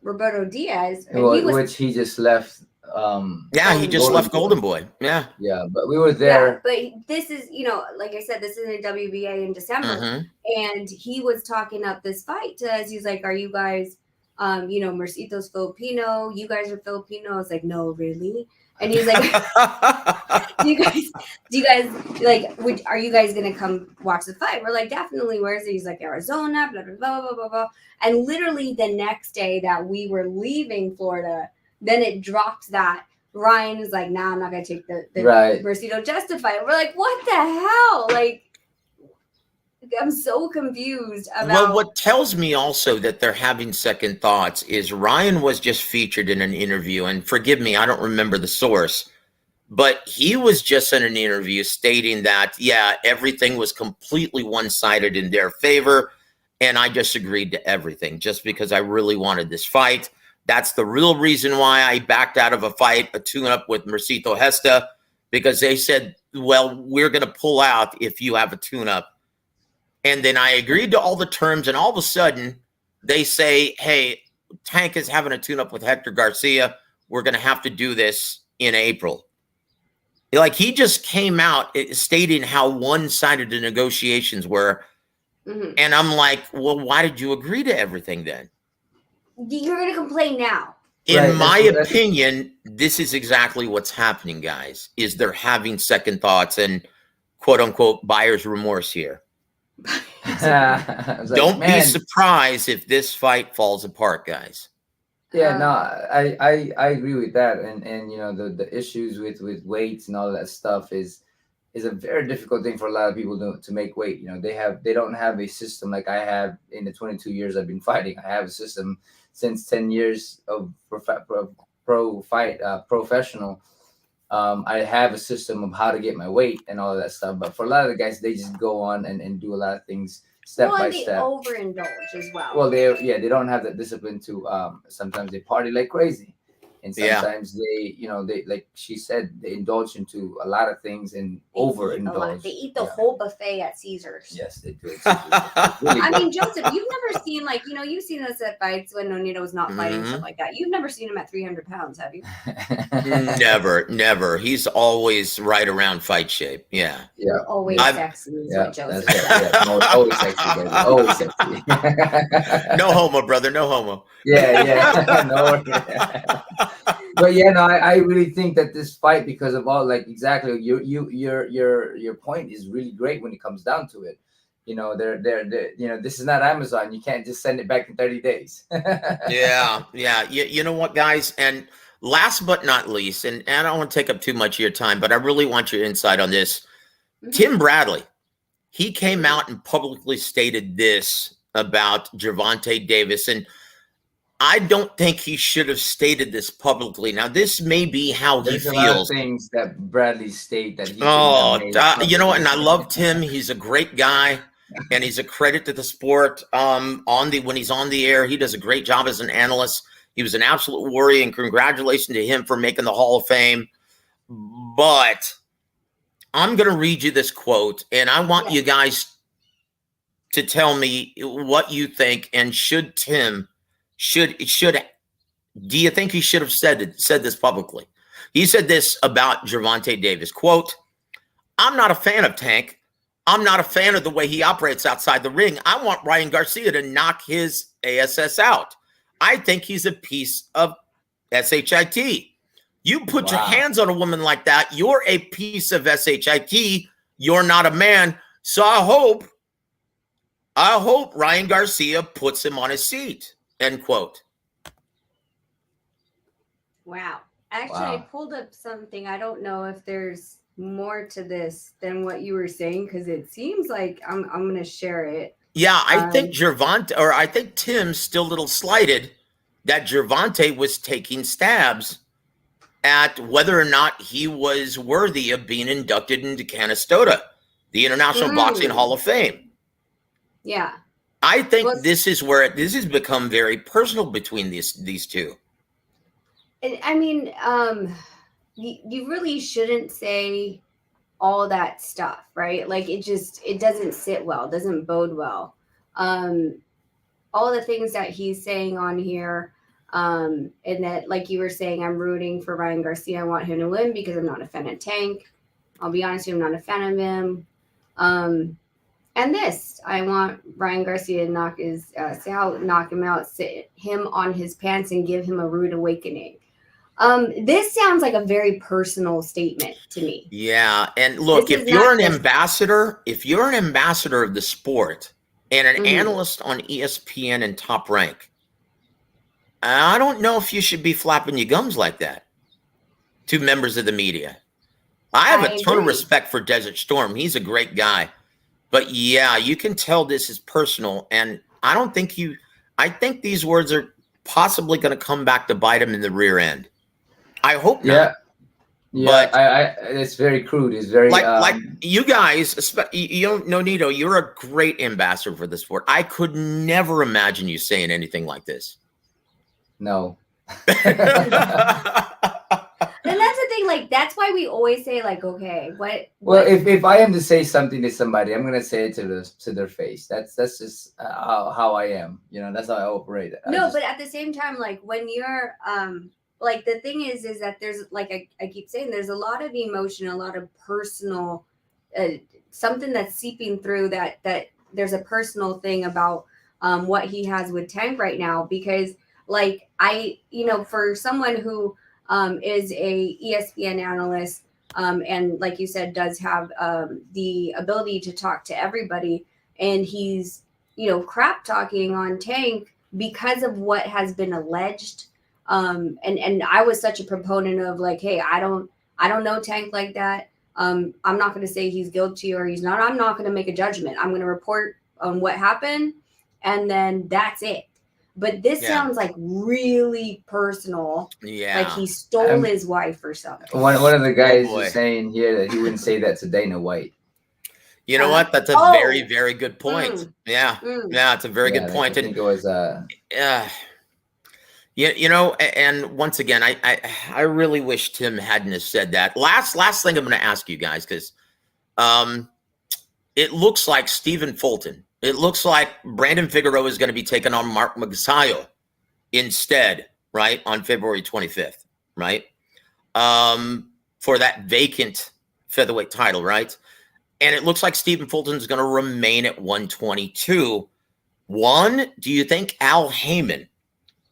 Roberto Diaz, which he just left. He just left Golden Boy. Yeah, but we were there. Yeah, but this is, like I said, this is a WBA in December, and he was talking up this fight to us. He's like, "Are you guys, Mercito's Filipino? You guys are Filipino?" I was like, "No, really." And he's like, do you guys like, are you guys going to come watch the fight? We're like, definitely. Where is it? He's like, Arizona, blah, blah, blah, blah, blah, blah. And literally the next day that we were leaving Florida, then it dropped that Ryan is like, nah, I'm not going to take the Mercito Justify. We're like, what the hell? Like, I'm so confused about. Well, what tells me also that they're having second thoughts is Ryan was just featured in an interview, and forgive me, I don't remember the source, but he was just in an interview stating that, yeah, everything was completely one-sided in their favor, and I just agreed to everything just because I really wanted this fight. That's the real reason why I backed out of a fight, a tune-up with Mercito Hesta, because they said, well, we're going to pull out if you have a tune-up. And then I agreed to all the terms, and all of a sudden they say, hey, Tank is having a tune-up with Hector Garcia. We're going to have to do this in April. Like, he just came out stating how one-sided the negotiations were. And I'm like, well, why did you agree to everything then? You're going to complain now. In my opinion, this is exactly what's happening, guys, is they're having second thoughts and quote-unquote buyer's remorse here. Don't be surprised if this fight falls apart, guys. Yeah, no, I agree with that, and the issues with weights and all that stuff is is a very difficult thing for a lot of people to make weight. You know, they don't have a system like I have in the 22 years I've been fighting. I have a system since 10 years of professional. I have a system of how to get my weight and all of that stuff. But for a lot of the guys, they just go on and do a lot of things step by they step. overindulge as well. Well, they don't have that discipline to. Sometimes they party like crazy, and sometimes they like she said, they indulge into a lot of things and overindulge. They eat the whole buffet at Caesars. Yes, they do. Really I mean, Joseph, you've never seen you've seen us at fights when Nonito's not fighting stuff like that. You've never seen him at 300 pounds, have you? Never. He's always right around fight shape. Yeah. Always sexy is what Joseph said. Always sexy, baby. Always sexy. No homo, brother. No homo. Yeah. No. But no, I really think that this fight, because of all, like, exactly your point is really great when it comes down to it. You know, they're this is not Amazon. You can't just send it back in 30 days. Yeah. You know what, guys? And last but not least, and I don't want to take up too much of your time, but I really want your insight on this. Tim Bradley, he came out and publicly stated this about Gervonta Davis, and I don't think he should have stated this publicly. Now, this may be how he feels. There's a lot of things that Bradley state that he. You know what? And I love Tim. He's a great guy, and he's a credit to the sport. When he's on the air, he does a great job as an analyst. He was an absolute warrior, and congratulations to him for making the Hall of Fame. But I'm going to read you this quote, and I want you guys to tell me what you think. And do you think he should have said this publicly? He said this about Gervonta Davis, quote, "I'm not a fan of Tank. I'm not a fan of the way he operates outside the ring. I want Ryan Garcia to knock his ASS out. I think he's a piece of SHIT. You put your hands on a woman like that, you're a piece of SHIT. You're not a man. So I hope Ryan Garcia puts him on his seat." End quote. Wow. Actually, I pulled up something. I don't know if there's more to this than what you were saying, because it seems like I'm going to share it. Yeah, I think I think Tim's still a little slighted that Gervonta was taking stabs at whether or not he was worthy of being inducted into Canastota, the International Boxing Hall of Fame. Yeah. I think this is where this has become very personal between these two. I mean, you really shouldn't say all that stuff, right? Like, it doesn't sit well, doesn't bode well. All the things that he's saying on here, and that, like you were saying, I'm rooting for Ryan Garcia. I want him to win because I'm not a fan of Tank. I'll be honest with you, I'm not a fan of him. And this, I want Ryan Garcia to knock him out, sit him on his pants, and give him a rude awakening. This sounds like a very personal statement to me. Yeah, and look, if you're an ambassador of the sport and an analyst on ESPN and Top Rank, I don't know if you should be flapping your gums like that to members of the media. I have a ton of respect for Desert Storm. He's a great guy. But yeah, you can tell this is personal, and I think these words are possibly going to come back to bite him in the rear end. I hope not. Yeah, but it's very crude. It's very like you guys, Nonito, you're a great ambassador for the sport. I could never imagine you saying anything like this. No. And that's the thing, like, that's why we always say, like, okay, what? Well, if I am to say something to somebody, I'm gonna say it to their face. That's just how I am. You know, that's how I operate. But at the same time, like, when you're like, the thing is that there's, like, I keep saying, there's a lot of emotion, a lot of personal, something that's seeping through that there's a personal thing about what he has with Tank right now, because, like, for someone who is a ESPN analyst, and, like you said, does have the ability to talk to everybody, and he's, crap talking on Tank because of what has been alleged. And I was such a proponent of, like, hey, I don't know Tank like that. I'm not going to say he's guilty or he's not. I'm not going to make a judgment. I'm going to report on what happened, and then that's it. But this sounds like really personal. Yeah. Like he stole his wife or something. One of the guys is saying here that he wouldn't say that to Dana White. You know what? That's a very, very good point. Yeah. Yeah, it's a very good point. I think it was you know, and once again, I really wish Tim hadn't have said that. Last thing I'm going to ask you guys, because it looks like Stephen Fulton. It looks like Brandon Figueroa is going to be taking on Mark Magsayo instead, right, on February 25th, right, for that vacant featherweight title, right? And it looks like Stephen Fulton is going to remain at 122. One, do you think Al Heyman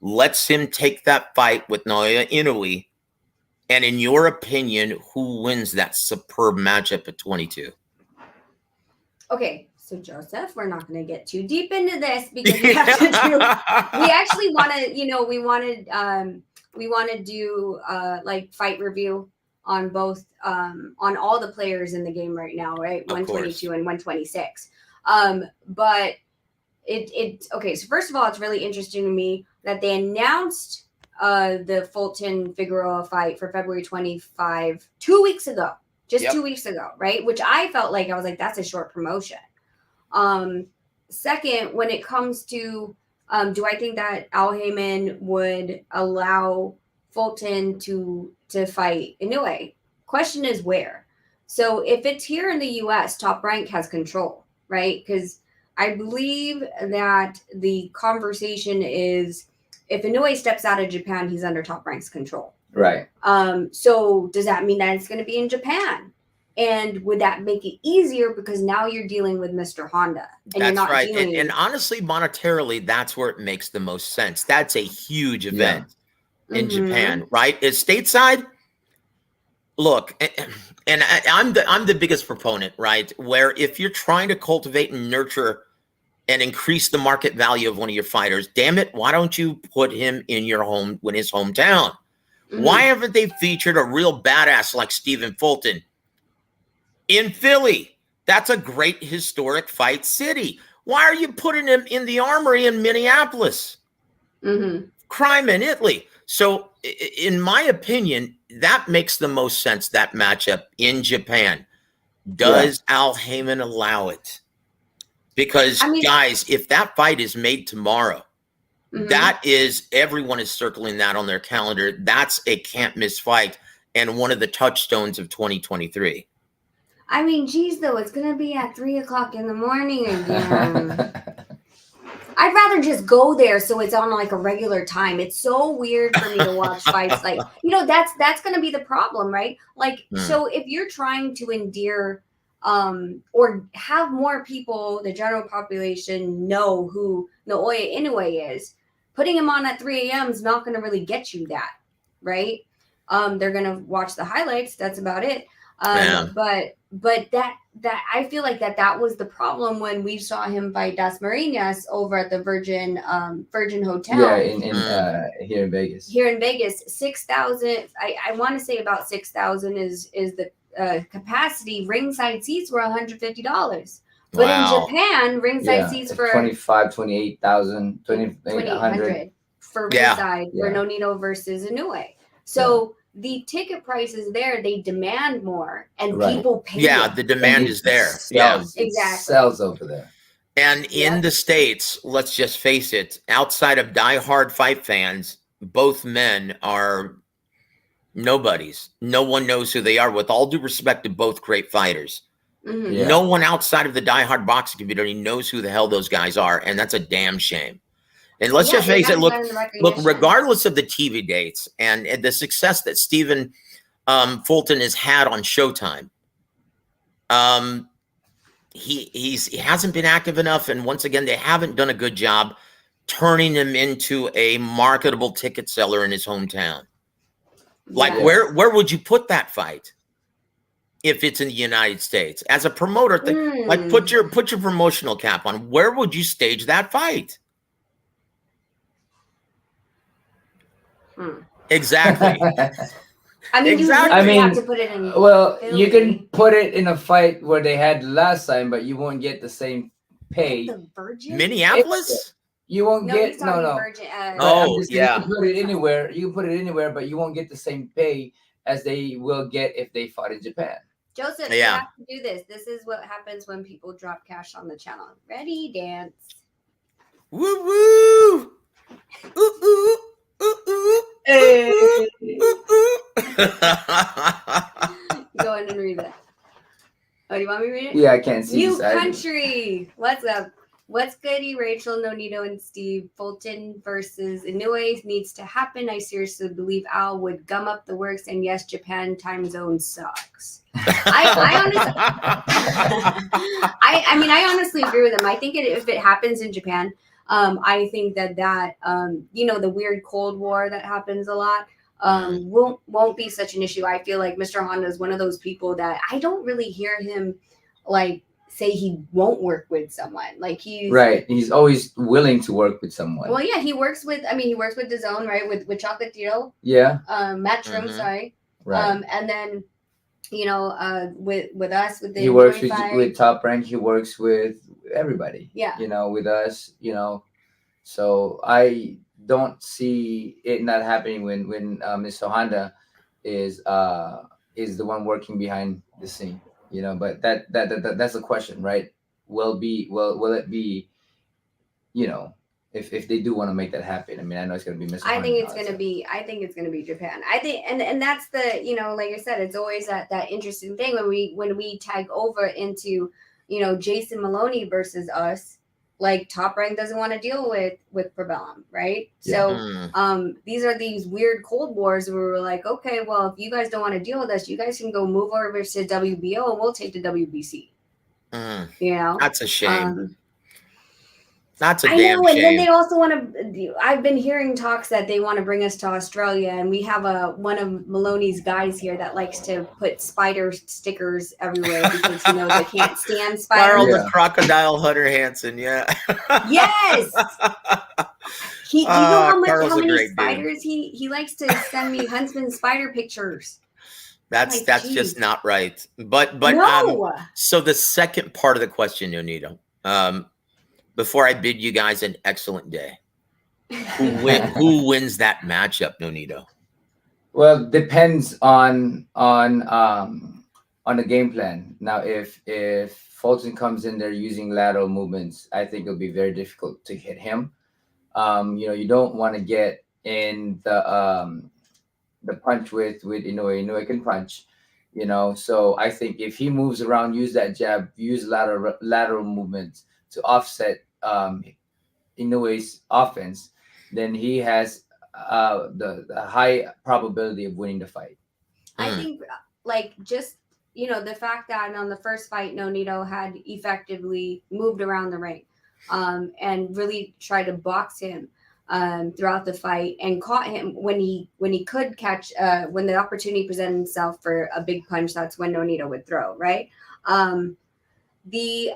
lets him take that fight with Naoya Inoue? And in your opinion, who wins that superb matchup at 22? Okay, so Joseph, we're not going to get too deep into this because we have to do. We actually want to, you know, we want to do like fight review on both on all the players in the game right now, right? 122 and 126. But it okay. So first of all, it's really interesting to me that they announced the Fulton Figueroa fight for February 25 2 weeks ago. Just 2 weeks ago, right? Which I felt like I was like, that's a short promotion. Second, when it comes to, do I think that Al Heyman would allow Fulton to fight Inoue? Question is where. So if it's here in the U.S., Top Rank has control, right? Because I believe that the conversation is if Inoue steps out of Japan, he's under Top Rank's control. Right. So does that mean that it's going to be in Japan? And would that make it easier because now you're dealing with Mr. Honda? And That's you're not right. dealing And honestly, monetarily, that's where it makes the most sense. That's a huge event in Japan, right? Is stateside. Look, and I'm the biggest proponent, right? Where if you're trying to cultivate and nurture and increase the market value of one of your fighters, damn it, why don't you put him in your home when his hometown? Why haven't they featured a real badass like Stephen Fulton in Philly? That's a great historic fight city. Why are you putting him in the Armory in Minneapolis? Crime in Italy. So in my opinion, that makes the most sense, that matchup in Japan. Does Al Heyman allow it? Because, guys, if that fight is made tomorrow, that is, everyone is circling that on their calendar. That's a can't miss fight and one of the touchstones of 2023. I mean, geez, though, it's going to be at 3 o'clock in the morning again. I'd rather just go there so it's on like a regular time. It's so weird for me to watch fights. Like, you know, that's going to be the problem, right? Like, so if you're trying to endear or have more people, the general population, know who Naoya Inoue is, putting him on at 3 a.m. is not going to really get you that, right? They're going to watch the highlights. That's about it. But that I feel like that was the problem when we saw him fight Das Marinas over at the Virgin Hotel. Yeah, in here in Vegas. Here in Vegas, 6,000. I want to say about 6,000 is the capacity. Ringside seats were $150. But in Japan, ringside seats for 28,000, 2,800 for ringside for Nonito versus Inoue. So the ticket prices there, they demand more, and people pay. Yeah, the demand is there. Exactly. Sells over there. And in the States, let's just face it, outside of diehard fight fans, both men are nobodies. No one knows who they are, with all due respect to both great fighters. No one outside of the diehard boxing community knows who the hell those guys are, and that's a damn shame. And let's just face it, look, regardless of the TV dates and the success that Stephen Fulton has had on Showtime, he hasn't been active enough, and once again, they haven't done a good job turning him into a marketable ticket seller in his hometown. Like, where would you put that fight if it's in the United States? As a promoter, like put your promotional cap on. Where would you stage that fight? Exactly. I mean, Exactly. you literally I mean, have to put it in. well, you can Philly. put it in a fight where they had last time, but you won't get the same pay. The Virgin. Minneapolis? You won't No, he's get no. talking Virgin. But I'm Oh, just saying, you yeah. can put it anywhere. You can put it anywhere, but you won't get the same pay as they will get if they fought in Japan. Joseph, you Yeah. have to do this. This is what happens when people drop cash on the channel. Ready, dance. Woo woo. Ooh, ooh, ooh, ooh. Hey. Ooh, ooh. Go ahead and read it. Oh, do you want me to read it? Yeah, I can't see. New this. I- country. What's up? What's goody? Rachel, Nonito, and Steve. Fulton versus Inoue needs to happen. I seriously believe Al would gum up the works. And yes, Japan time zone sucks. I honestly, I honestly agree with him. I think if it happens in Japan, I think that the weird Cold War that happens a lot won't be such an issue. I feel like Mr. Honda is one of those people that I don't really hear him like say he won't work with someone. Like he's right. He's always willing to work with someone. Well, yeah, he works with DAZN, right? With Chocolatito. Yeah. Matt Trim, Mhm. sorry. Right. And then with us with the He works Enjoy Fight. with Top Rank. He works with everybody. Yeah. With us. So I don't see it not happening when Mr. Honda is the one working behind the scene. But that's a question, right? Will it be, if they do want to make that happen? I mean, I know it's gonna be Mr. I Honda think and it's all that gonna be. I think it's gonna be Japan. I think, and that's the like I said, it's always that interesting thing when we tag over into Jason Maloney versus us. Like Top Rank doesn't want to deal with Probellum, right? Yeah. So these are these weird Cold Wars where we're like, okay, well, if you guys don't want to deal with us, you guys can go move over to WBO and we'll take the WBC. That's a shame. That's a I damn know, and then shame. they also want to. I've been hearing talks that they want to bring us to Australia, and we have one of Maloney's guys here that likes to put spider stickers everywhere because they can't stand spiders. Carl the Yeah. Crocodile Hunter Hansen, yeah. Yes. You know Carl's how a many great dude. spiders he likes to send me Huntsman spider pictures. That's Like, just geez. not right. But No. so the second part of the question, Nonito, before I bid you guys an excellent day, who wins that matchup, Nonito? Well, depends on the game plan. Now, if Fulton comes in there using lateral movements, I think it'll be very difficult to hit him. You don't want to get in the punch with Inoue. Inoue can punch, So I think if he moves around, use that jab, use lateral movements to offset Inoue's offense, then he has the high probability of winning the fight. I think just the fact that on the first fight Nonito had effectively moved around the ring and really tried to box him throughout the fight and caught him when he could catch when the opportunity presented itself for a big punch. That's when Nonito would throw, right? The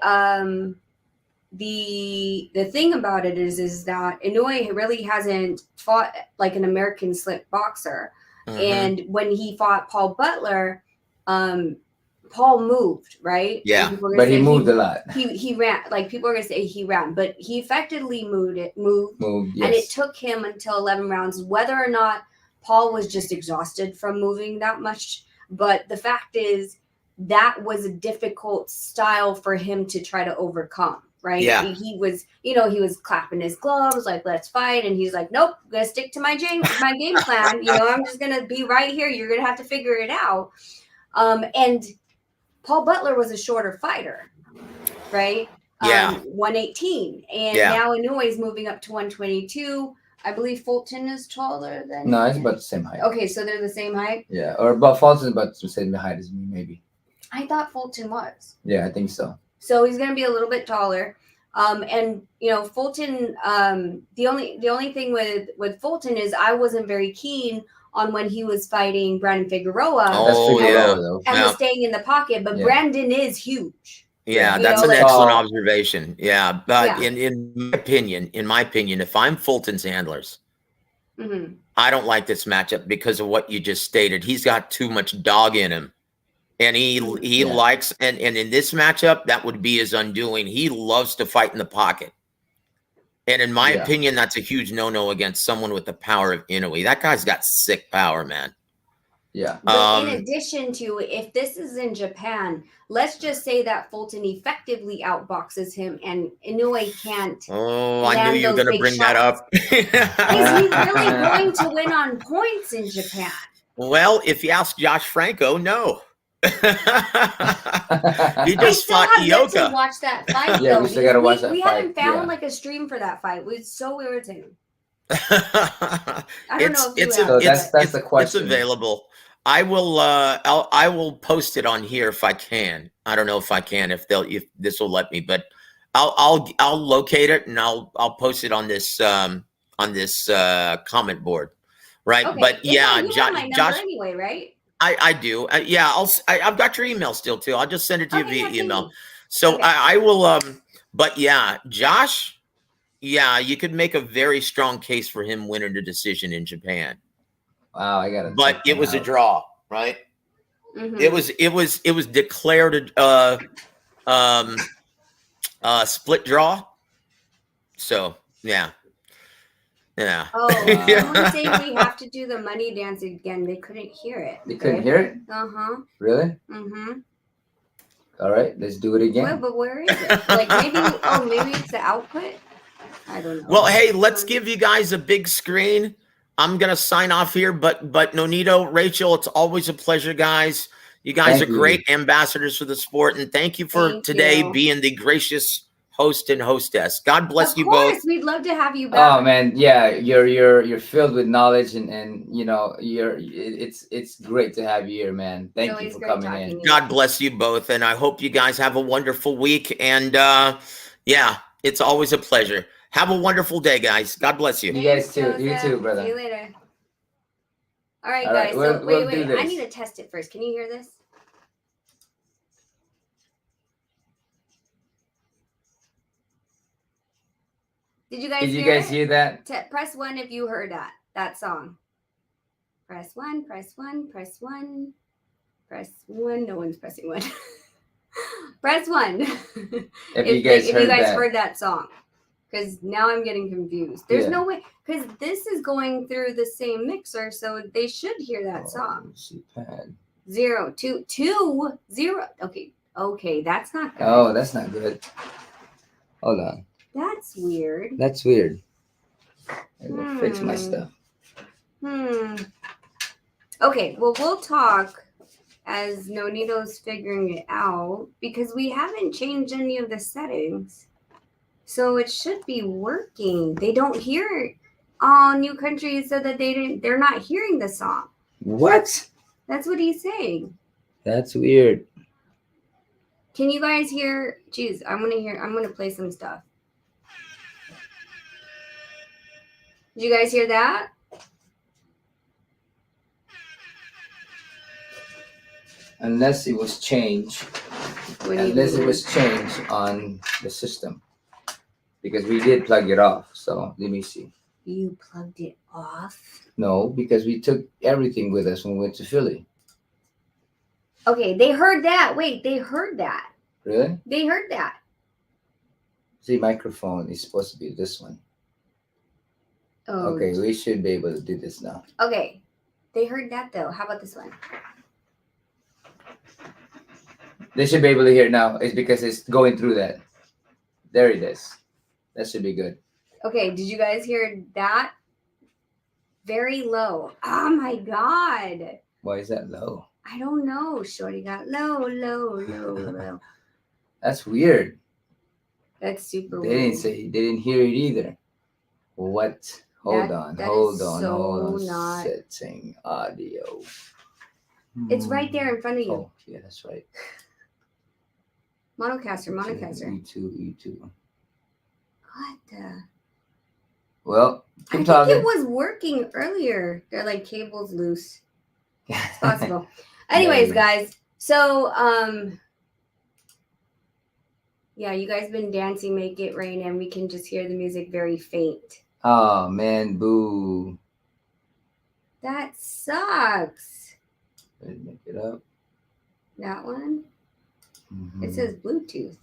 thing about it is that Inoue really hasn't fought like an American slip boxer. And when he fought Paul Butler, Paul moved, right? Yeah, but he moved a lot. He ran. Like people are gonna say he ran, but he effectively moved, yes. and it took him until 11 rounds. Whether or not Paul was just exhausted from moving that much, but the fact is that was a difficult style for him to try to overcome. Right. Yeah. He was, he was clapping his gloves like, let's fight. And he's like, nope, I'm going to stick to my game plan. I'm just going to be right here. You're going to have to figure it out. And Paul Butler was a shorter fighter. Right. Yeah. 118. And now Inoue's moving up to 122. I believe Fulton is taller than. No, it's about the same height. Okay. So they're the same height. Yeah. Or about Fulton's about the same height as me, maybe. I thought Fulton was. Yeah, I think so. So he's going to be a little bit taller. And Fulton, the only thing with Fulton is I wasn't very keen on when he was fighting Brandon Figueroa. And was staying in the pocket, but Brandon is huge. Yeah, that's an excellent observation. Yeah, but in my opinion, if I'm Fulton's handlers, Mhm. I don't like this matchup because of what you just stated. He's got too much dog in him. And he Yeah. likes, and in this matchup, that would be his undoing. He loves to fight in the pocket. And in my Yeah. opinion, that's a huge no-no against someone with the power of Inoue. That guy's got sick power, man. Yeah. But in addition to, if this is in Japan, let's just say that Fulton effectively outboxes him and Inoue can't. Oh, I knew land you were those going to big bring that shots. up. Is he really going to win on points in Japan? Well, if you ask Josh Franco, no. He I just still fought have yet to Ioka. watch that fight, Yeah, though. we still gotta watch that we fight, haven't found yeah. like a stream for that fight. It's so irritating. I don't know if you it's have. So it, that's but- the question. It's available. I will I will post it on here if I can. I don't know if I can, if this will let me, but I'll locate it and I'll post it on this comment board. Right. Okay. But yeah, you have my number Josh, anyway, right? I do. Yeah, I've got your email still too. I'll just send it to you Okay, via yeah, send email. me. So Okay. I will but yeah, Josh, yeah, you could make a very strong case for him winning the decision in Japan. Wow, I gotta. But it was a draw, right? Mhm. It was declared split draw. So yeah. Yeah. Oh, Wow. someone saying we have to do the money dance again. They couldn't hear it. You couldn't hear it? Uh-huh. Really? Mm-hmm. All right, let's do it again. Well, but where is it? Like maybe it's the output? I don't know. Well, hey, let's give you guys a big screen. I'm gonna sign off here, but Nonito, Rachel, it's always a pleasure, guys. You guys Thank are you. great ambassadors for the sport, and thank you for Thank today you. being the gracious host and hostess. God bless Of you course, both. we'd love to have you back. Oh man, yeah, you're filled with knowledge and you know it's great to have you here, man. Thank you always for great coming talking in. to you. God bless you both, and I hope you guys have a wonderful week. And yeah, it's always a pleasure. Have a wonderful day, guys. God bless you. You guys too. Thanks, You Joseph. too, brother. See you later. All right, All right, guys. we'll- So we'll wait. do I this. need to test it first. Can you hear this? Did you guys Did hear you guys it? hear that? Press 1 if you heard that song. Press 1, press 1, press 1, press 1. No one's pressing 1. Press 1. If you guys heard that song. Because now I'm getting confused. There's Yeah. no way, because this is going through the same mixer, so they should hear that song. Pad. 0, 2, 2, 0. Okay, that's not good. Oh, that's not good. Hold on. That's weird. That's weird. I gotta fix my Hmm. stuff. Okay, well, we'll talk as Nonito's figuring it out because we haven't changed any of the settings. So it should be working. They don't hear it. Oh, New Country said that they're not hearing the song. What? That's what he's saying. That's weird. Can you guys hear? Jeez, I'm gonna play some stuff. Did you guys hear that? Unless it was changed. What do you Unless it mean? was changed on the system. Because we did plug it off. So let me see. You plugged it off? No, because we took everything with us when we went to Philly. Okay, they heard that. Wait, they heard that. Really? They heard that. See, microphone is supposed to be this one. Oh, Okay, we should be able to do this now. okay. They heard that though. How about this one? They should be able to hear it now. It's because it's going through that. There it is. That should be good. Okay, did you guys hear that? Very low. Oh my god. Why is that low? I don't know. Shorty got low. That's weird. That's super They weird. didn't hear it either. What? Hold on. that Hold is on. so Hold on. not- Setting audio. It's right there in front of you. Oh, yeah, that's right. Monocaster. E2. What the? Well, I keep think talking. it was working earlier. They're like cables loose. It's possible. Yeah, Anyways, yeah. guys. So, yeah, you guys been dancing Make It Rain, and we can just hear the music very faint. Oh man, boo. That sucks. Let me make it up. That one. Mhm. It says Bluetooth.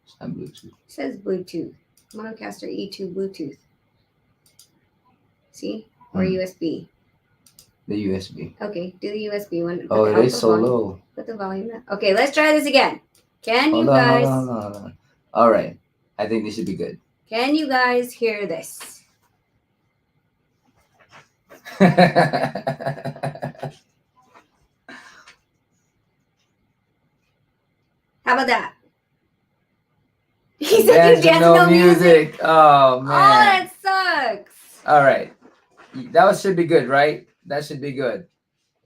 It's not Bluetooth. It says Bluetooth. Monocaster E2 Bluetooth. See? Or USB. The USB. Okay, do the USB one. Oh, the it is output so volume. low. Put the volume up. Okay, let's try this again. Can you Hold on, guys hold on. All right. I think this should be good. can you guys hear this? How about that? He said you dance no music. Oh, man. Oh, that sucks. All right. That should be good, right? That should be good.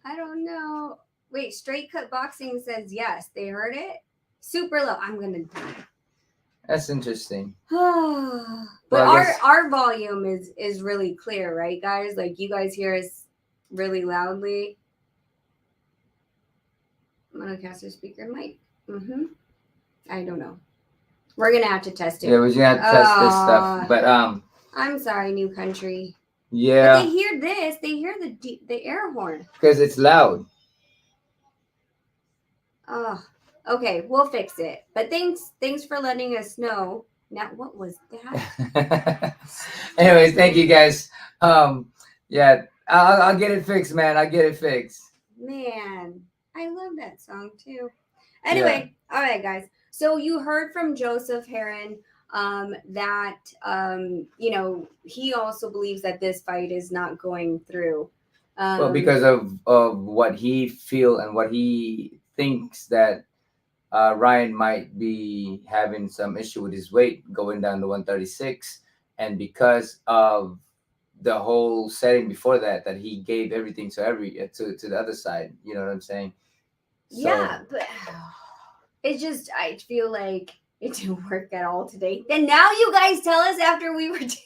I don't know. Wait, Straight Cut Boxing says yes. They heard it? Super low. I'm gonna die. That's interesting. But Well, I guess- our volume is really clear, right, guys? Like you guys hear us really loudly. Monocaster speaker mic. I don't know. We're gonna have to test it. Yeah, we're gonna have to test this stuff. But I'm sorry, New Country. But yeah, they hear this. They hear the air horn. because it's loud. Oh, okay. We'll fix it. But thanks for letting us know. Now, what was that? Anyways, thank you guys. Yeah, I'll get it fixed, man. I'll get it fixed. Man, I love that song too. Anyway, all right, guys. So you heard from Joseph Hearn that you know, he also believes that this fight is not going through. Well, because of what he feel and what he thinks that Ryan might be having some issue with his weight going down to 136, and because of the whole setting before that he gave everything to the other side. You know what I'm saying? So, yeah, but it's just I feel like it didn't work at all today. And now you guys tell us after we were dancing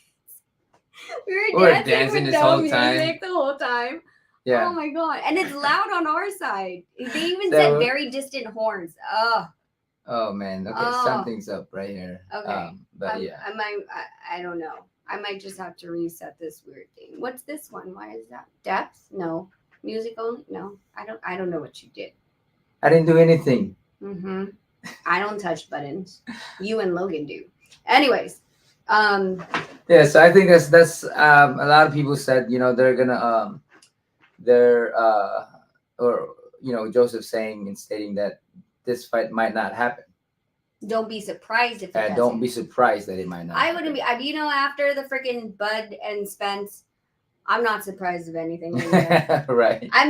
with this no whole music time. the whole time. Yeah. Oh my god! And it's loud on our side. They even So- said very distant horns. Oh man. Okay, Oh. something's up right here. Okay. But yeah. I don't know. I might just have to reset this weird thing. What's this one? Why is that? Depth? No. Music only? No. I don't know what you did. I didn't do anything. I don't touch buttons. You and Logan do. Anyways, Yeah, so I think that's a lot of people said, you know, they're gonna or you know, Joseph saying and stating that this fight might not happen. don't be surprised if it doesn't. Don't be surprised that it might not. I wouldn't be. You know, after the freaking Bud and Spence, I'm not surprised of anything anymore. Right. I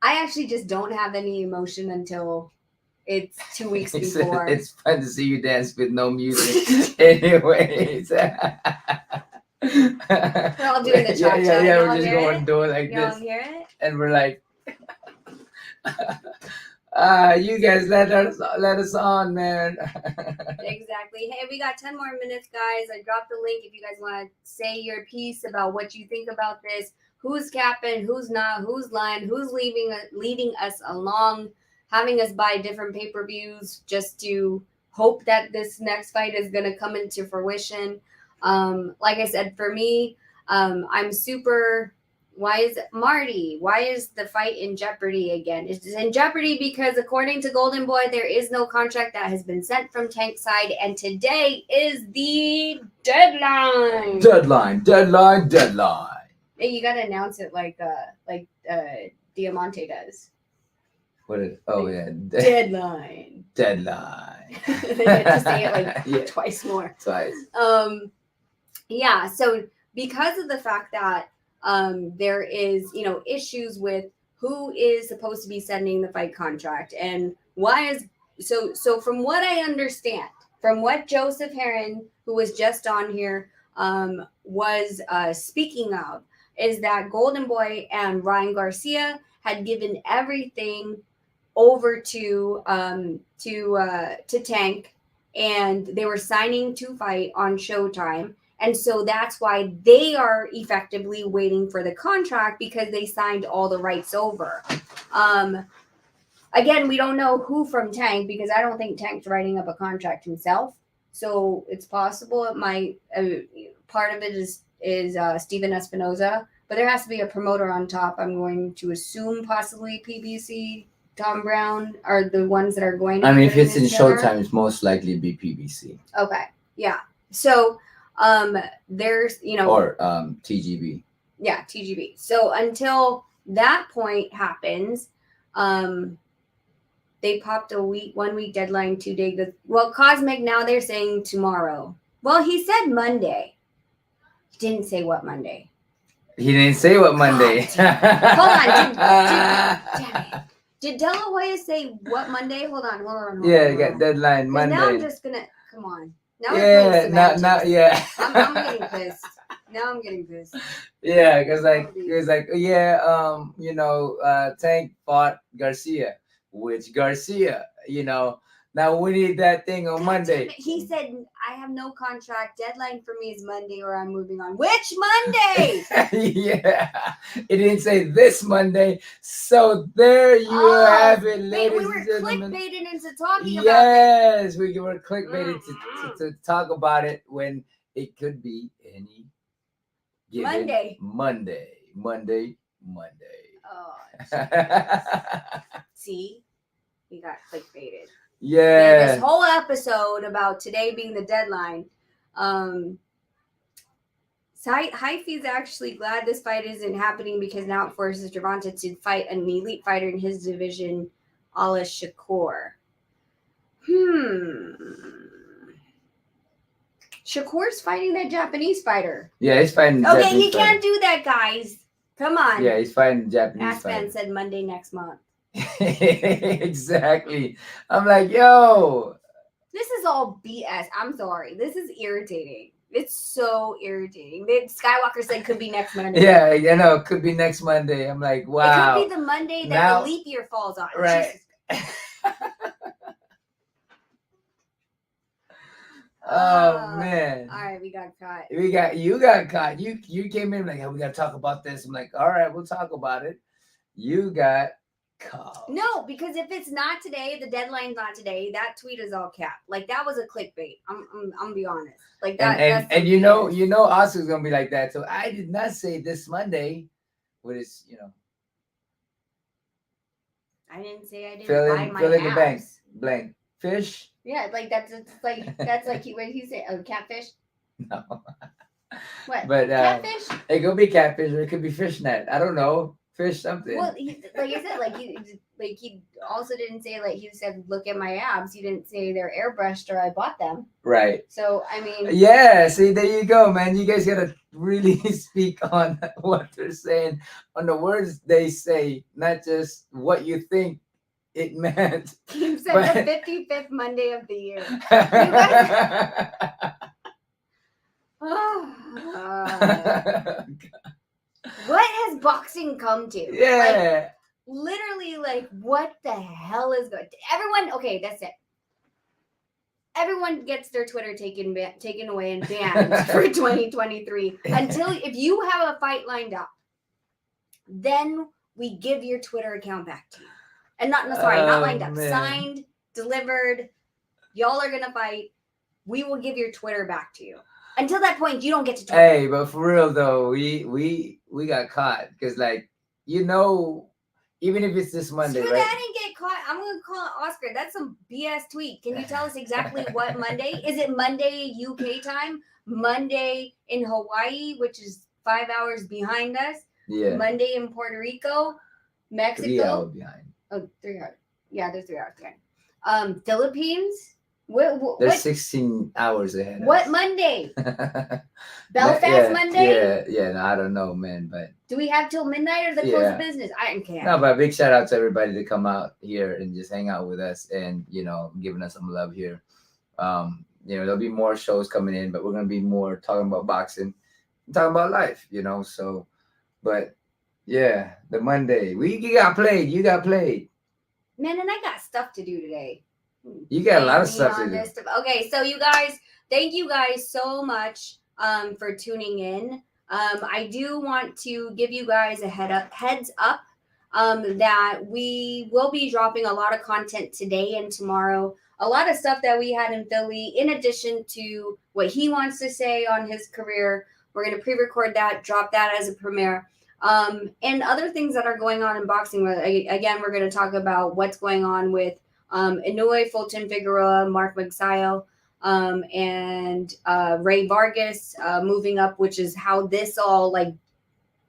actually just don't have any emotion until it's 2 weeks before. It's fun to see you dance with no music. Anyways. We're all doing the cha-cha. Yeah, Y'all we're just hear going it? do it like Y'all this. hear it? And we're like, you guys let us on, man. Exactly. Hey, we got 10 more minutes, guys. I dropped the link if you guys want to say your piece about what you think about this. Who's capping, who's not, who's lying, who's leading us along, having us buy different pay-per-views just to hope that this next fight is going to come into fruition. Like I said, for me, I'm super... Why is the fight in jeopardy again? It's in jeopardy because according to Golden Boy, there is no contract that has been sent from Tank's side, and today is the deadline. Deadline. Hey, you gotta announce it like Diamante does. What is? Oh yeah. Deadline. Deadline. They get to say it like Yeah. twice more. Twice. Yeah. So because of the fact that there is, you know, issues with who is supposed to be sending the fight contract and why is so from what I understand, from what Joseph Hearn, who was just on here, was speaking of, is that Golden Boy and Ryan Garcia had given everything over to Tank, and they were signing to fight on Showtime. And so that's why they are effectively waiting for the contract because they signed all the rights over. Again, we don't know who from Tank because I don't think Tank's writing up a contract himself. So it's possible it might, part of it is Steven Espinoza, but there has to be a promoter on top. I'm going to assume possibly PBC, Tom Brown are the ones that are going to I be mean, if putting it's in this together. Showtime, it's most likely be PBC Okay. Yeah. So there's, or TGB. Yeah, TGB. So until that point happens, they popped a 1 week deadline 2 days. Well, Cosmic now they're saying tomorrow. Well, he said Monday. He didn't say what Monday. He didn't say what Monday. Hold on. Damn it. Did De La Hoya say what Monday? Hold on. Yeah, you got deadline 'Cause Monday. now I'm just gonna come on. Now we're playing semantics. yeah. I'm getting pissed. Now I'm getting pissed. Yeah, because Tank fought Garcia, which Garcia, now we need that thing on Monday. He said, I have no contract. Deadline for me is Monday or I'm moving on. Which Monday? Yeah, it didn't say this Monday. So there you have it, ladies we were and gentlemen. clickbaited into talking about Yes, we were clickbaited to talk about it when it could be any given Monday. Oh, see? We got clickbaited. Yeah. This whole episode about today being the deadline. Hyphy's actually glad this fight isn't happening because now it forces Gervonta to fight an elite fighter in his division, Allah Shakur. Shakur's fighting that Japanese fighter. Yeah, he's fighting. Okay, Japanese he can't do that, guys. Come on. Yeah, he's fighting the Japanese fighter. Assman said Monday next month. Exactly. I'm like, yo. This is all BS. I'm sorry. This is irritating. It's so irritating. Skywalker said could be next Monday. Yeah, it could be next Monday. I'm like, wow. It could be the Monday that the leap year falls on. Right. Oh man. All right, we got caught. You got caught. You came in like, hey, we gotta talk about this. I'm like, all right, we'll talk about it. You got caught. No, because if it's not today, the deadline's not today. That tweet is all capped. Like that was a clickbait. I'm gonna be honest. Like that. And you know, Oscar's gonna be like that. So I did not say this Monday. What is I didn't say I didn't buy my fill in the abs. blank. Fish. Yeah, like that's like what he said. Oh, catfish. No. What? But catfish. It could be catfish or it could be fishnet. I don't know. Fish something. Well, like I said, he also didn't say he said look at my abs. He didn't say they're airbrushed or I bought them. Right. So I mean. Yeah. See, there you go, man. You guys gotta really speak on what they're saying, on the words they say, not just what you think it meant. You said the 55th Monday of the year. You guys... What has boxing come to? Yeah. Literally, what the hell is going? Everyone, okay, that's it. Everyone gets their Twitter taken away and banned for 2023 until if you have a fight lined up, then we give your Twitter account back to you. And not lined up, man. signed, delivered. Y'all are gonna fight. We will give your Twitter back to you. Until that point, you don't get to tweet. Hey, but for real though, we got caught because even if it's this Monday, Screw right? that, I didn't get caught. I'm gonna call it Oscar. That's some BS tweet. Can you tell us exactly what Monday? Is it Monday UK time? Monday in Hawaii, which is 5 hours behind us? Yeah. Monday in Puerto Rico, Mexico. 3 hours behind. Oh, 3 hours. Yeah, they're 3 hours behind. Philippines. They're 16 hours ahead. What Monday? Belfast Monday? Yeah. No, I don't know, man. But do we have till midnight or the close of business? I don't care. No, but big shout out to everybody to come out here and just hang out with us and giving us some love here. There'll be more shows coming in, but we're gonna be more talking about boxing, talking about life. So, but yeah, the Monday you got played. Man, and I got stuff to do today. You got a lot of stuff to do. Okay, so you guys, thank you guys so much for tuning in. I do want to give you guys a heads up that we will be dropping a lot of content today and tomorrow. A lot of stuff that we had in Philly, in addition to what he wants to say on his career. We're going to pre-record that, drop that as a premiere. And other things that are going on in boxing. Again, we're going to talk about what's going on with Inoue, Fulton Figueroa, Mark Magsayo, and Ray Vargas moving up, which is how this all like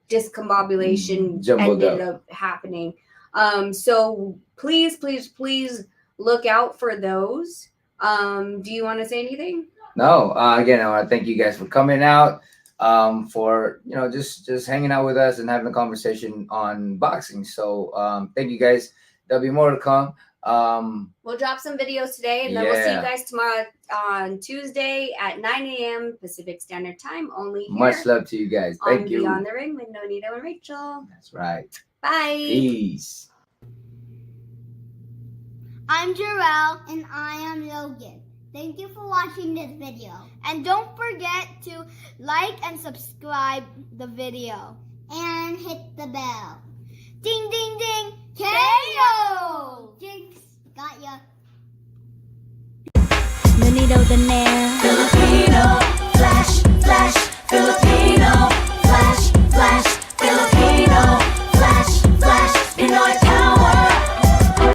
discombobulation ended up happening. So please look out for those. Do you want to say anything? No, again, I want to thank you guys for coming out, for just hanging out with us and having a conversation on boxing. So thank you guys. There'll be more to come. We'll drop some videos today, and then we'll see you guys tomorrow on Tuesday at 9 a.m. Pacific Standard Time. Only here. Much love to you guys. Thank you. Beyond the Ring with Nonito and Rachel. That's right. Bye. Peace. I'm Jarrell. And I am Logan. Thank you for watching this video. And don't forget to like and subscribe the video. And hit the bell. Ding, ding, ding. KO! Jinx. Got ya. Nonito the Nair. Filipino.